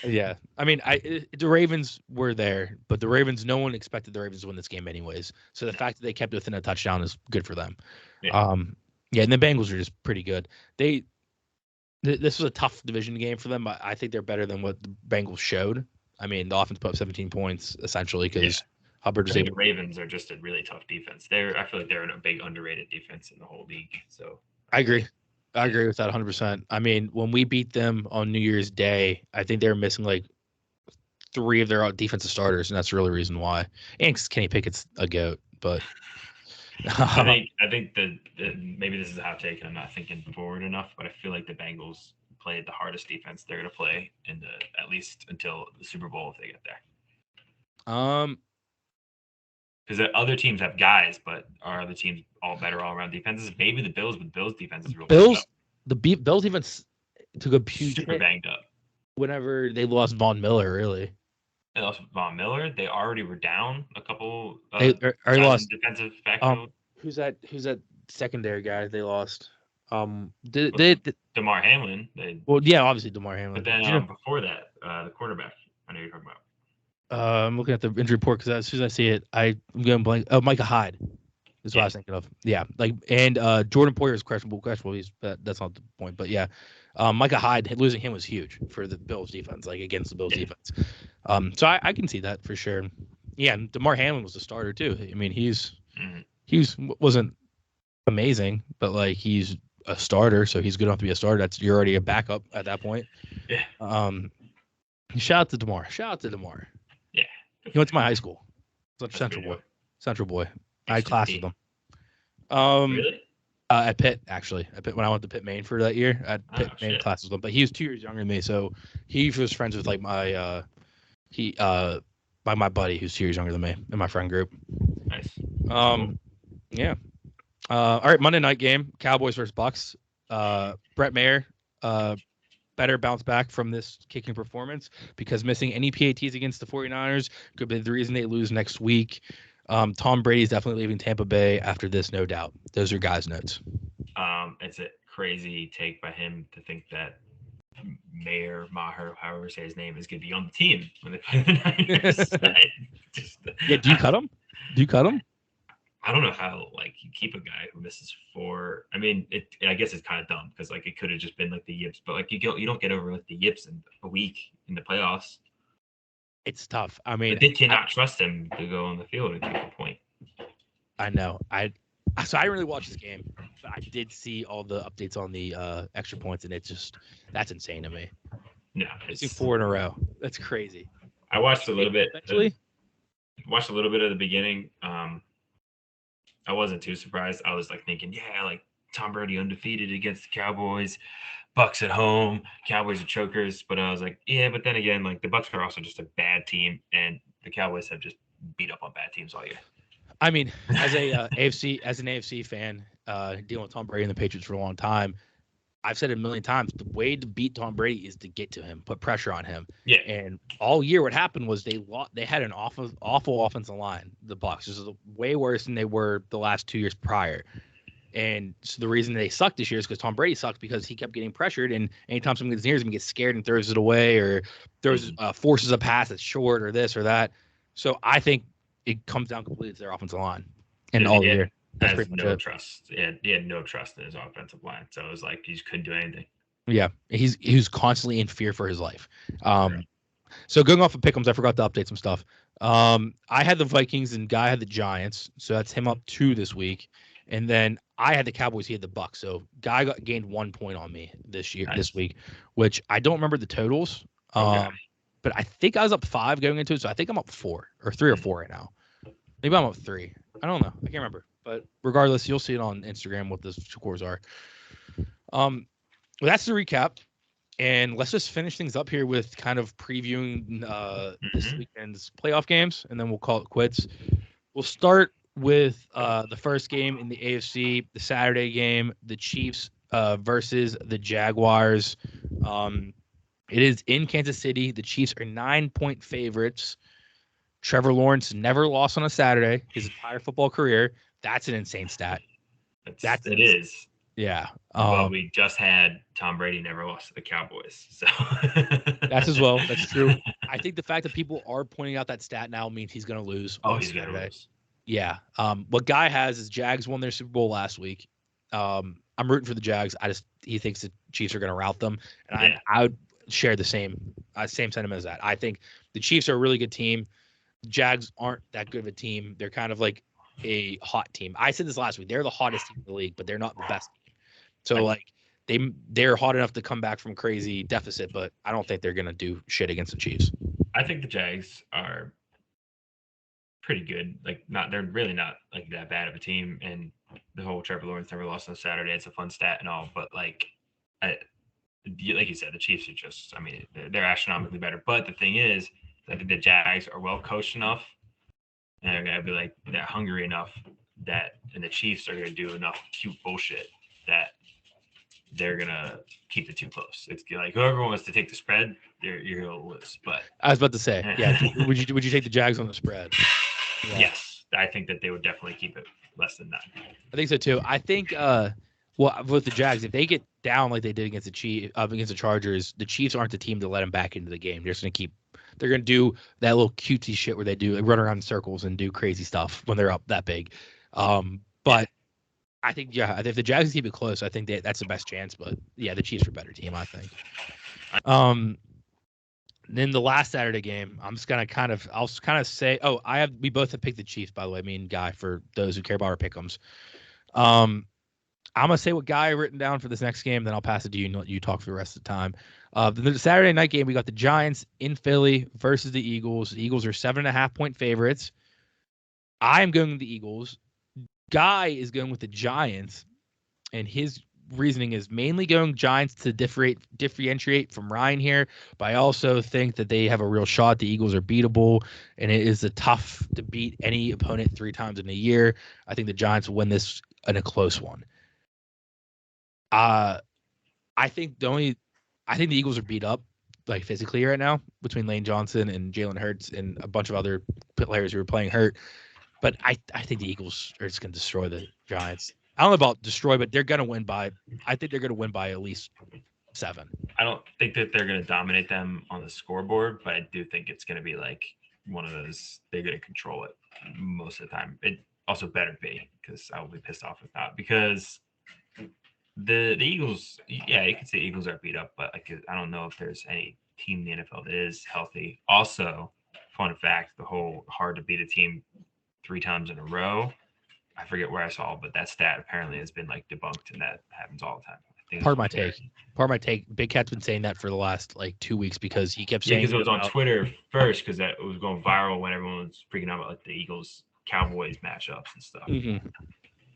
Yeah. The Ravens were there, but the Ravens, no one expected the Ravens to win this game anyways. So the fact that they kept it within a touchdown is good for them. Yeah. And the Bengals are just pretty good. This was a tough division game for them, but I think they're better than what the Bengals showed. I mean, the offense put up 17 points essentially because Hubbard was able. The Ravens are just a really tough defense. I feel like they're a big underrated defense in the whole league. So I agree. I agree with that 100%. I mean, when we beat them on New Year's Day, I think they were missing like 3 of their defensive starters, and that's the real reason why. And Kenny Pickett's a goat, but I think that maybe this is a hot take, and I'm not thinking forward enough, but I feel like the Bengals played the hardest defense they're going to play at least until the Super Bowl if they get there. Because the other teams have guys, but are other teams all better all-around defenses? Maybe the Bills, but Bills defense is real. Bills defense took a huge super banged up. Whenever they lost Von Miller, really. They lost Von Miller. They already were down a couple. They lost defensive backfield. Who's that secondary guy they lost? Damar Hamlin. Obviously Damar Hamlin. But then before that, the quarterback. I know you're talking about. I'm looking at the injury report because as soon as I see it, I'm going blank. Oh, Micah Hyde is what I was thinking of. Yeah, and Jordan Poyer is questionable. That's not the point. But yeah, Micah Hyde losing him was huge for the Bills defense, like against the Bills defense. So I can see that for sure. Yeah, and Damar Hamlin was the starter too. I mean, he wasn't amazing, but like he's a starter, so he's good enough to be a starter. You're already a backup at that point. Yeah. Shout out to Damar. Yeah. He went to my high school. Central boy. I had class with him. Really? At Pitt, actually. At Pitt, when I went to Pitt, Maine for that year, at Pitt, Maine classes with him. But he was 2 years younger than me, so he was friends with like my buddy who's 2 years younger than me in my friend group. Nice. Yeah. All right, Monday night game, Cowboys versus Bucks. Brett Maher, better bounce back from this kicking performance because missing any PATs against the 49ers could be the reason they lose next week. Tom Brady's definitely leaving Tampa Bay after this, no doubt. Those are guys' notes. It's a crazy take by him to think that Maher, however you say his name, is going to be on the team when they play the Niners. Yeah, do you cut him? I don't know how like you keep a guy who misses 4. I mean, I guess it's kind of dumb because like it could have just been like the yips, but like you don't get over like the yips in a week in the playoffs. It's tough. I But mean, they cannot trust him to go on the field and kick a point. I know. So I didn't really watch this game, but I did see all the updates on the extra points, and that's insane to me. No, Missing it's 4 in a row. That's crazy. I watched a little bit. Eventually, Watched a little bit of the beginning. I wasn't too surprised. I was like thinking, yeah, like Tom Brady undefeated against the Cowboys, Bucks at home, Cowboys are chokers. But I was like, yeah, but then again, like the Bucks are also just a bad team, and the Cowboys have just beat up on bad teams all year. I mean, as an AFC fan, dealing with Tom Brady and the Patriots for a long time, I've said it a million times. The way to beat Tom Brady is to get to him, put pressure on him. Yeah. And all year, what happened was they had an awful offensive line. The Bucks, this is way worse than they were the last 2 years prior. And so the reason they sucked this year is because Tom Brady sucked because he kept getting pressured, and anytime someone gets near him, he gets scared and throws it away, or throws forces a pass that's short, or this or that. So I think it comes down completely to their offensive line and all year. That's pretty much no it. trust. He had no trust in his offensive line, so it was like he just couldn't do anything. Yeah, he was constantly in fear for his life. So going off of Pick'ems, I forgot to update some stuff. I had the Vikings and Guy had the Giants, so that's him up 2 this week. And then I had the Cowboys, he had the Bucks. So Guy gained 1 point on me this week, which I don't remember the totals. But I think I was up 5 going into it, so I think I'm up 4 or 3 or 4 right now. Maybe I'm up 3. I don't know. I can't remember. But regardless, you'll see it on Instagram what the scores are. Well, that's the recap. And let's just finish things up here with kind of previewing this weekend's playoff games, and then we'll call it quits. We'll start with the first game in the AFC, the Saturday game, the Chiefs versus the Jaguars. It is in Kansas City. The Chiefs are 9-point favorites. Trevor Lawrence never lost on a Saturday his entire football career. That's an insane stat. It is. Yeah. But we just had Tom Brady never lost to the Cowboys. So that's as well. That's true. I think the fact that people are pointing out that stat now means he's going to lose. He's going to lose. Yeah. What Guy has is Jags won their Super Bowl last week. I'm rooting for the Jags. He thinks the Chiefs are going to rout them, and I would share the same sentiment as that. I think the Chiefs are a really good team. Jags aren't that good of a team. They're kind of like a hot team. I said this last week. They're the hottest team in the league, but they're not the best team. So like they're hot enough to come back from crazy deficit, but I don't think they're gonna do shit against the Chiefs. I think the Jags are pretty good. Like they're really not like that bad of a team. And the whole Trevor Lawrence never lost on Saturday. It's a fun stat and all, but like like you said, the Chiefs are just. I mean, they're astronomically better. But the thing is, I think the Jags are well coached enough, and they're gonna be like they're hungry enough and the Chiefs are gonna do enough cute bullshit that they're gonna keep the 2 close. It's like whoever wants to take the spread, you're gonna lose. But I was about to say, yeah. would you take the Jags on the spread? Yeah. Yes, I think that they would definitely keep it less than 9. I think so too. I think with the Jags, if they get down like they did against the Chargers, the Chiefs aren't the team to let them back into the game. They're gonna do that little cutesy shit where they do like run around in circles and do crazy stuff when they're up that big. But I think if the Jags keep it close, I think that's the best chance. But yeah, the Chiefs are a better team, I think. Then the last Saturday game, I'll kind of say, we both have picked the Chiefs, by the way, me and Guy, for those who care about our pick'ems. I'm gonna say what Guy written down for this next game, then I'll pass it to you and let you talk for the rest of the time. The Saturday night game, we got the Giants in Philly versus the Eagles. The Eagles are 7.5-point favorites. I am going with the Eagles. Guy is going with the Giants, and his reasoning is mainly going Giants to differentiate from Ryan here, but I also think that they have a real shot. The Eagles are beatable, and it is the to beat any opponent 3 times in a year. I think the Giants will win this in a close one. I think the Eagles are beat up like physically right now between Lane Johnson and Jalen Hurts and a bunch of other players who are playing hurt. But I think the Eagles are just going to destroy the Giants. I don't know about destroy, but they're going to win by. I think they're going to win by at least 7. I don't think that they're going to dominate them on the scoreboard, but I do think it's going to be like one of those. They're going to control it most of the time. also better be, because I will be pissed off if not. Because the Eagles, yeah, you can say Eagles are beat up, but like I don't know if there's any team in the NFL that is healthy. Also, fun fact: the whole hard to beat a team 3 times in a row. I forget where I saw, but that stat apparently has been like debunked, and that happens all the time. I think Part of my take. Part of my take. Big Cat's been saying that for the last like 2 weeks because he kept saying because it was on Twitter first, because that was going viral when everyone was freaking out about like the Eagles Cowboys matchups and stuff. Mm-hmm.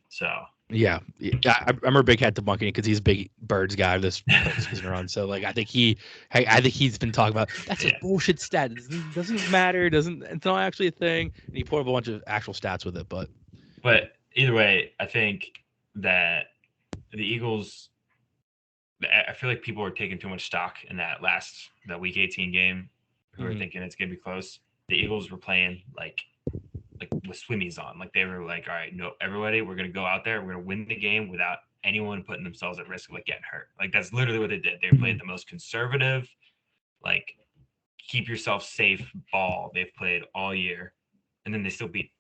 So yeah, I remember Big Cat debunking it because he's a big Birds guy this season run. So like I think he's been talking about that's a bullshit stat. It doesn't matter. It's not actually a thing. And he put up a bunch of actual stats with it, but either way, I think that the Eagles. I feel like people are taking too much stock in that Week 18 game. Who are thinking it's gonna be close. The Eagles were playing like with swimmies on. Like they were like, all right, no, everybody, we're gonna go out there, we're gonna win the game without anyone putting themselves at risk of like getting hurt. Like that's literally what they did. They played the most conservative, like keep yourself safe ball they've played all year, and then they still beat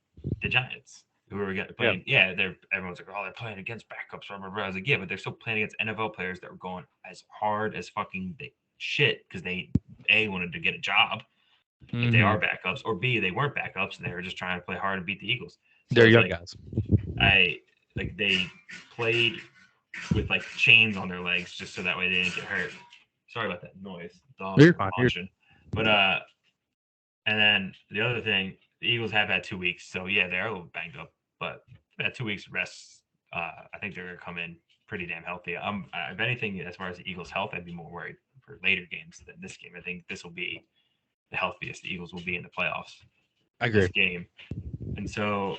the Giants, who were playing. Yeah, everyone's like, oh, they're playing against backups. Blah, blah, blah. I was like, yeah, but they're still playing against NFL players that were going as hard as fucking shit because they wanted to get a job. If they are backups, or B, they weren't backups and they were just trying to play hard and beat the Eagles. So they're young guys. They played with like chains on their legs just so that way they didn't get hurt. Sorry about that noise. You're fine. But and then the other thing, the Eagles have had 2 weeks, so yeah, they're a little banged up, but that 2 weeks rest, I think they're gonna come in pretty damn healthy. If anything, as far as the Eagles' health, I'd be more worried for later games than this game. I think this will be the healthiest the Eagles will be in the playoffs. I agree. This game, and so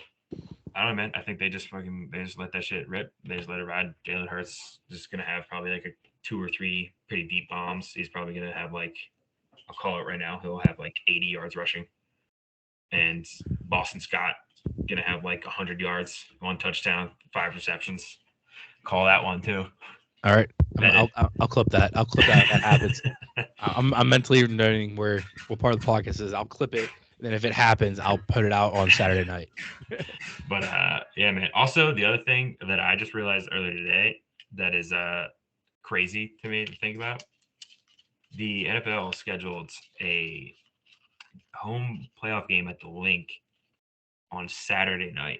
I don't know, man. I think they just let that shit rip. They just let it ride. Jalen Hurts is gonna have probably like 2 or 3 pretty deep bombs. He's probably gonna have like, I'll call it right now, he'll have like 80 yards rushing, and Boston Scott gonna have like 100 yards, 1 touchdown, 5 receptions. Call that one too. All right, I'll clip that. I'll clip that if that happens. I'm mentally noting what part of the podcast is. I'll clip it. And then if it happens, I'll put it out on Saturday night. But yeah, man. Also, the other thing that I just realized earlier today that is crazy to me to think about, the NFL scheduled a home playoff game at the Link on Saturday night.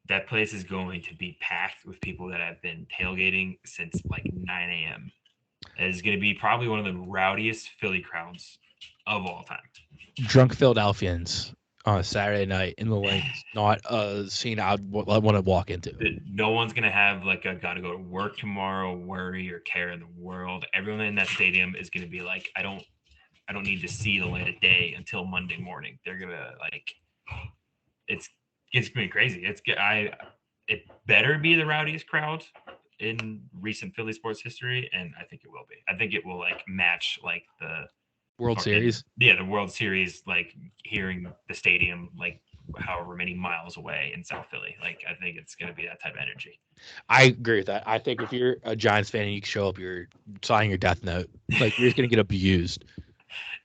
That place is going to be packed with people that have been tailgating since like 9 a.m. It is going to be probably one of the rowdiest Philly crowds of all time. Drunk Philadelphians on a Saturday night in the Link, not a scene I'd want to walk into. No one's going to have like a got to go to work tomorrow worry or care in the world. Everyone in that stadium is going to be like, I don't need to see the light of day until Monday morning. They're going to like, it's going to be crazy. It better be the rowdiest crowd in recent Philly sports history, and I think it will be. I think it will like match like the World Series. Yeah, the World Series, like hearing the stadium like however many miles away in South Philly. Like I think it's going to be that type of energy. I agree with that. I think if you're a Giants fan and you show up, you're signing your death note. Like you're just going to get abused.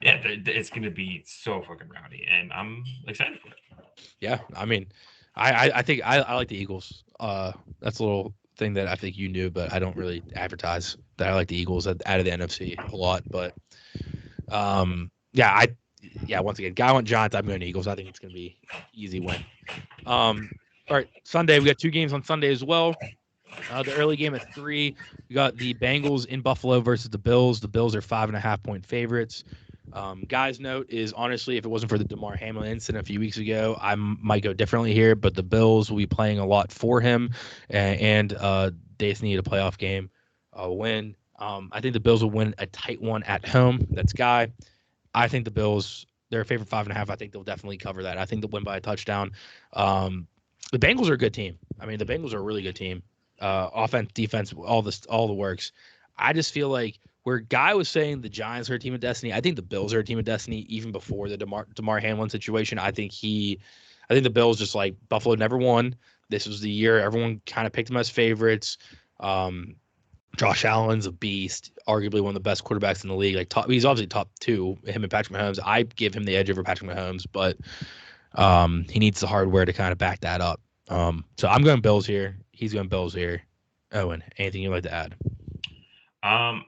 Yeah, it's going to be so fucking rowdy, and I'm excited for it. Yeah, I mean, I think I like the Eagles. That's a little thing that I think you knew, but I don't really advertise that I like the Eagles out of the NFC a lot. But once again, guy went Giants. I'm going Eagles. I think it's going to be easy win. All right, Sunday we got 2 games on Sunday as well. The early game at 3, we got the Bengals in Buffalo versus the Bills. The Bills are 5.5-point favorites. Guys' note is honestly, if it wasn't for the Damar Hamlin incident a few weeks ago, I might go differently here. But the Bills will be playing a lot for him, and they just need a playoff game win. I think the Bills will win a tight one at home. That's Guy. I think the Bills, they're a favorite 5.5. I think they'll definitely cover that. I think they'll win by a touchdown. The Bengals are a good team. I mean, the Bengals are a really good team. Offense, defense, all the works. I just feel like where Guy was saying the Giants are a team of destiny, I think the Bills are a team of destiny even before the Damar Hamlin situation. I think the Bills just like Buffalo never won. This was the year everyone kind of picked them as favorites. Josh Allen's a beast, arguably one of the best quarterbacks in the league. He's obviously top 2, him and Patrick Mahomes. I give him the edge over Patrick Mahomes, but He needs the hardware to kind of back that up. So I'm going Bills here. He's going Bills here. Owen, anything you'd like to add? Um,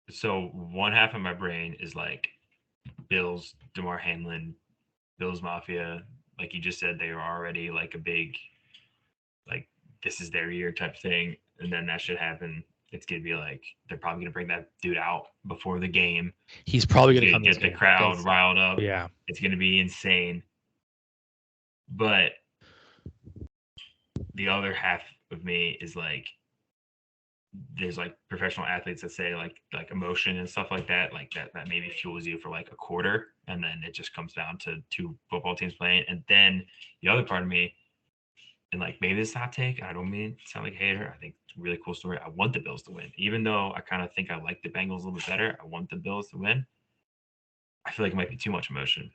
so one half of my brain is like Bills, DeMar Hamlin, Bills Mafia. Like you just said, they were already like a big, like this is their year type thing, and then that should happen. It's gonna be like they're probably gonna bring that dude out before the game. He's probably He's going to gonna come this get the game crowd because, riled up. yeah, It's gonna be insane. But the other half of me is like there's like professional athletes that say like emotion and stuff like that maybe fuels you for like a quarter and then it just comes down to two football teams playing. And then the other part of me, and like maybe this hot take, I don't mean to sound like a hater, I think it's a really cool story. I want the Bills to win. Even though I kind of think I like the Bengals a little bit better, I want the Bills to win. I feel like it might be too much emotion.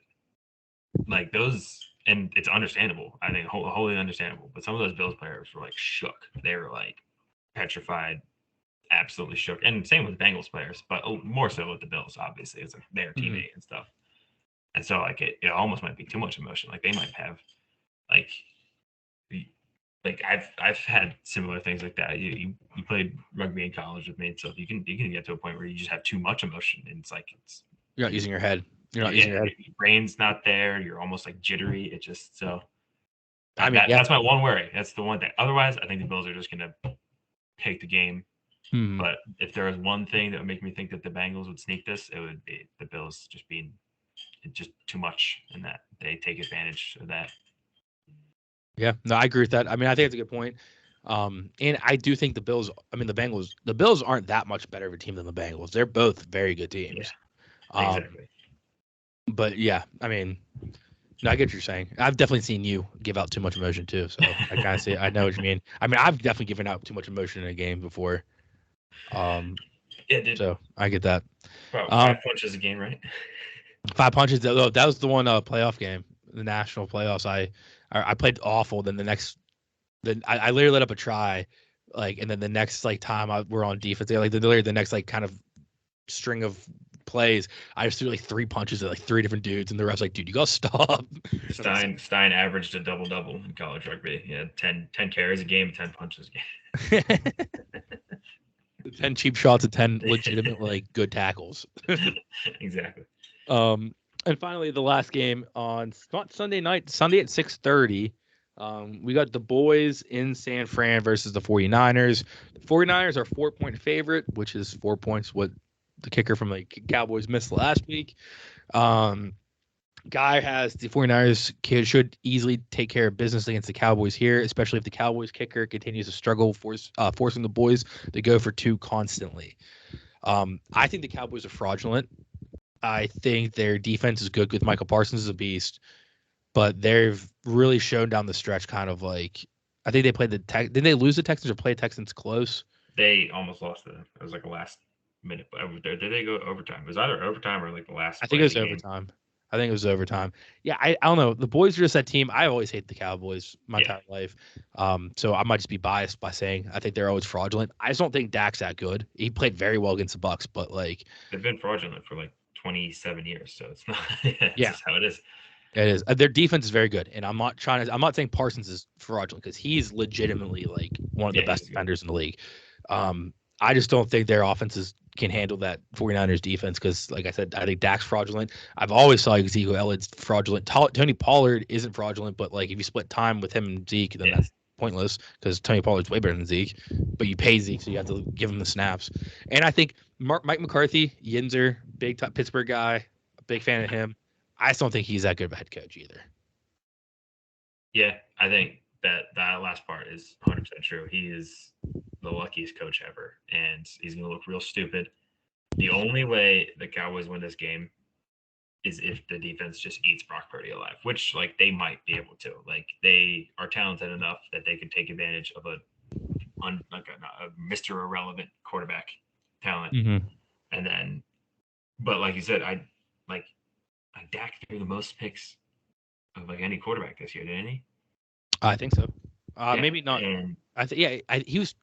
Like those, and it's understandable. I think wholly understandable. But some of those Bills players were like shook. They were like petrified, absolutely shook. And same with Bengals players, but more so with the Bills. Obviously, it's like their mm-hmm. teammate and stuff. And so like it almost might be too much emotion. Like they might have like like I've had similar things like that. You played rugby in college with me, so you can get to a point where you just have too much emotion, and it's like You're not using your head. You're not yeah, using your head. your brain's not there. You're almost like jittery. It just so I mean, yeah. that's my one worry. That's the one thing. Otherwise, I think the Bills are just gonna take the game. Hmm. But if there was one thing that would make me think that the Bengals would sneak this, it would be the Bills just being just too much, and that they take advantage of that. Yeah, no, I agree with that. I mean, I think it's a good point. And I do think the Bills. I mean, the Bills aren't that much better of a team than the Bengals. They're both very good Yeah, teams. exactly. But yeah, I mean, no, I get what you're saying. I've definitely seen you give out too much emotion too. So I kind of see. I know what you mean. I mean, I've definitely given out too much emotion in a game before. Um, Yeah, dude. so I get that. About Um, 5 punches a game, right? 5 punches. Oh, that was the one playoff game, the national playoffs. I played awful. Then the next, then I literally let up a try, like, and then the next like time we're on defense. Like literally the next like kind of string of plays, I just threw like 3 punches at like 3 different dudes, and the ref's like, "Dude, you gotta stop." Stein averaged a double double in college rugby. Yeah, 10 carries a game, 10 punches a Like, 10 cheap shots and 10 legitimate like good tackles. game. Exactly. um, and finally, the last game on Sunday night, Sunday at 6:30. We got the boys in San Fran versus the 49ers. The 49ers are 4-point favorite, which is 4 points what the kicker from the Cowboys missed last week. Um, Guy has the 49ers should easily take care of business against the Cowboys here, especially if the Cowboys kicker continues to struggle, forcing the boys to go for two constantly. I think the Cowboys are fraudulent. I think their defense is good with Michael Parsons as a beast, but they've really shown down the stretch kind of like I think they played did they lose the Texans or play Texans close? They almost lost it. It was like a last minute. Did they go overtime? It was either overtime or like the last I think play it of was the game. overtime. I think it was overtime. Yeah, I don't know. The boys are just that team. I always hate the Cowboys my Yeah, entire life. So I might just be biased by saying I think they're always fraudulent. I just don't think Dak's that good. He played very well against the Bucks, but like, they've been fraudulent for like 27 years, so it's not. It's yeah, just how it is. it is. Their defense is very good, and I'm not saying Parsons is fraudulent because he's legitimately like one of the Yeah, best he's good. defenders in the league. I just don't think their offenses can handle that 49ers defense because, like I said, I think Dak's fraudulent. I've always thought Ezekiel Elliott's fraudulent. Tony Pollard isn't fraudulent, but like if you split time with him and Zeke, then Yeah, that's pointless because Tony Pollard's way better than Zeke. But you pay Zeke, so you have to give him the snaps. And I think Mike McCarthy, Yinzer, big time Pittsburgh guy, big fan of him. I just don't think he's that good of a head coach either. yeah. I think that last part is 100% true. He is the luckiest coach ever, and he's gonna look real stupid. The only way the Cowboys win this game is if the defense just eats Brock Purdy alive, which like they might be able to. Like they are talented enough that they can take advantage of a Mr. Irrelevant quarterback talent. Mm-hmm. And then, but like you said, like Dak threw the most picks of like any quarterback this year, didn't he? I think so. Yeah, Maybe not. and I think yeah. He was.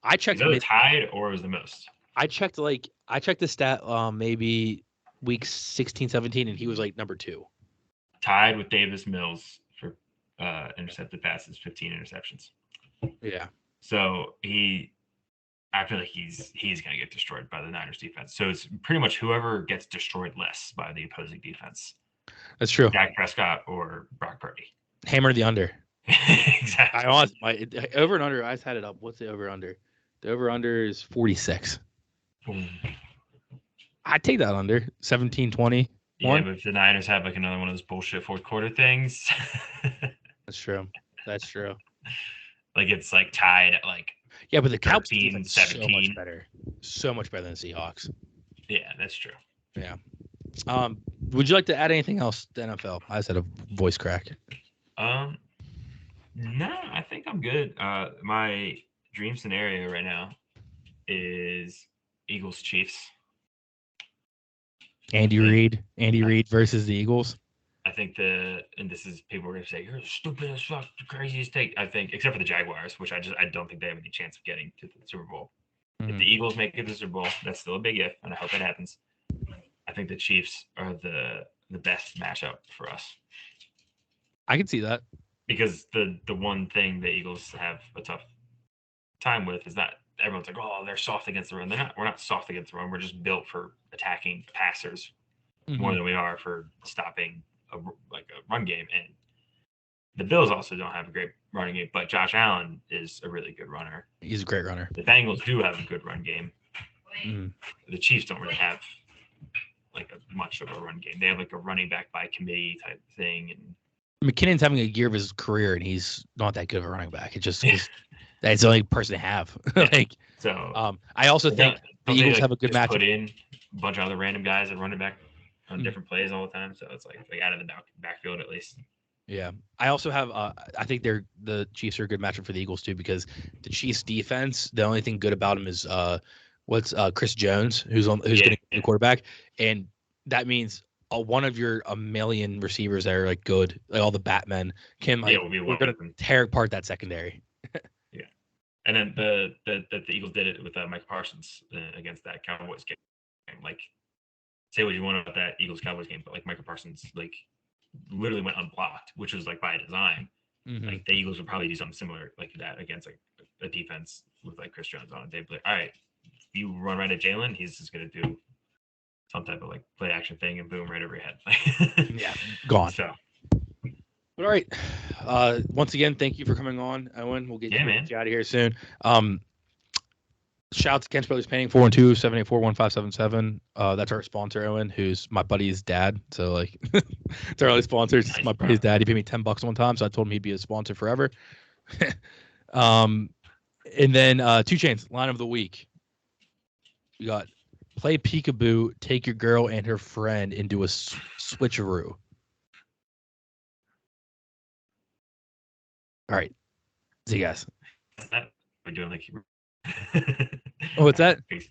I is checked that mid. tied or was the most? I checked the stat maybe week 16, 17, and he was like number two. tied with Davis Mills for intercepted passes, 15 interceptions. Yeah. So I feel like he's going to get destroyed by the Niners defense. So it's pretty much whoever gets destroyed less by the opposing defense. That's true. Dak Prescott or Brock Purdy. Hammer the under. Exactly. I honestly, over and under. I just had it up. What's the over under? The over under is 46. I'd take that under 17-20. Yeah, but if the Niners have like another one of those bullshit fourth quarter things, that's true. That's true. Like it's like tied at like yeah, but the Cowboys defense 17. so much better, so much better than the Seahawks. Yeah, that's true. Yeah. Would you like to add anything else to NFL? I just had a voice crack. No, I think I'm good. My dream scenario right now is Eagles Chiefs. Andy Reid versus the Eagles. I think and this is people are gonna say you're stupid as fuck, the craziest take. I think except for the Jaguars, which I don't think they have any chance of getting to the Super Bowl. If the Eagles make it to the Super Bowl, that's still a big if, and I hope it happens. I think the Chiefs are the best matchup for us. I can see that. Because the one thing the Eagles have a tough time with is that everyone's like, oh, they're soft against the run. We're not soft against the run. We're just built for attacking passers more than we are for stopping a run game. And the Bills also don't have a great running game, but Josh Allen is a really good runner. He's a great runner. The Bengals do have a good run game. The Chiefs don't really have like much of a run game. They have like a running back by committee type thing. And McKinnon's having a year of his career, and he's not that good of a running back. It just that's the only person to have. I also think the Eagles have a good matchup. Put in a bunch of other random guys at running back on different plays all the time, so it's like out of the backfield at least. Yeah, I also have. I think the Chiefs are a good matchup for the Eagles too, because the Chiefs defense. The only thing good about him is Chris Jones, who's going to be the quarterback, and that means one of your a million receivers that are like good, like all the Batmen can we're going to tear apart that secondary. Yeah, and then the Eagles did it with Mike Parsons against that Cowboys game. Like, say what you want about that Eagles Cowboys game, but like Michael Parsons like literally went unblocked, which was like by design. Like the Eagles would probably do something similar like that against like a defense with like Chris Jones on it. They'd be like, all right, you run right at Jalen, he's just going to do some type of like play action thing and boom, right over your head. Yeah, gone. So, but all right. Once again, thank you for coming on, Owen. We'll get you out of here soon. Shout out to Kent's Brothers Painting, 412-784-1577. That's our sponsor, Owen, who's my buddy's dad. So like, it's our only sponsor. It's my buddy's dad. He paid me $10 one time, so I told him he'd be a sponsor forever. And then 2 Chainz line of the week. We got play peekaboo, take your girl and her friend into a switcheroo. All right. See you guys. We're doing like what's that? Peace.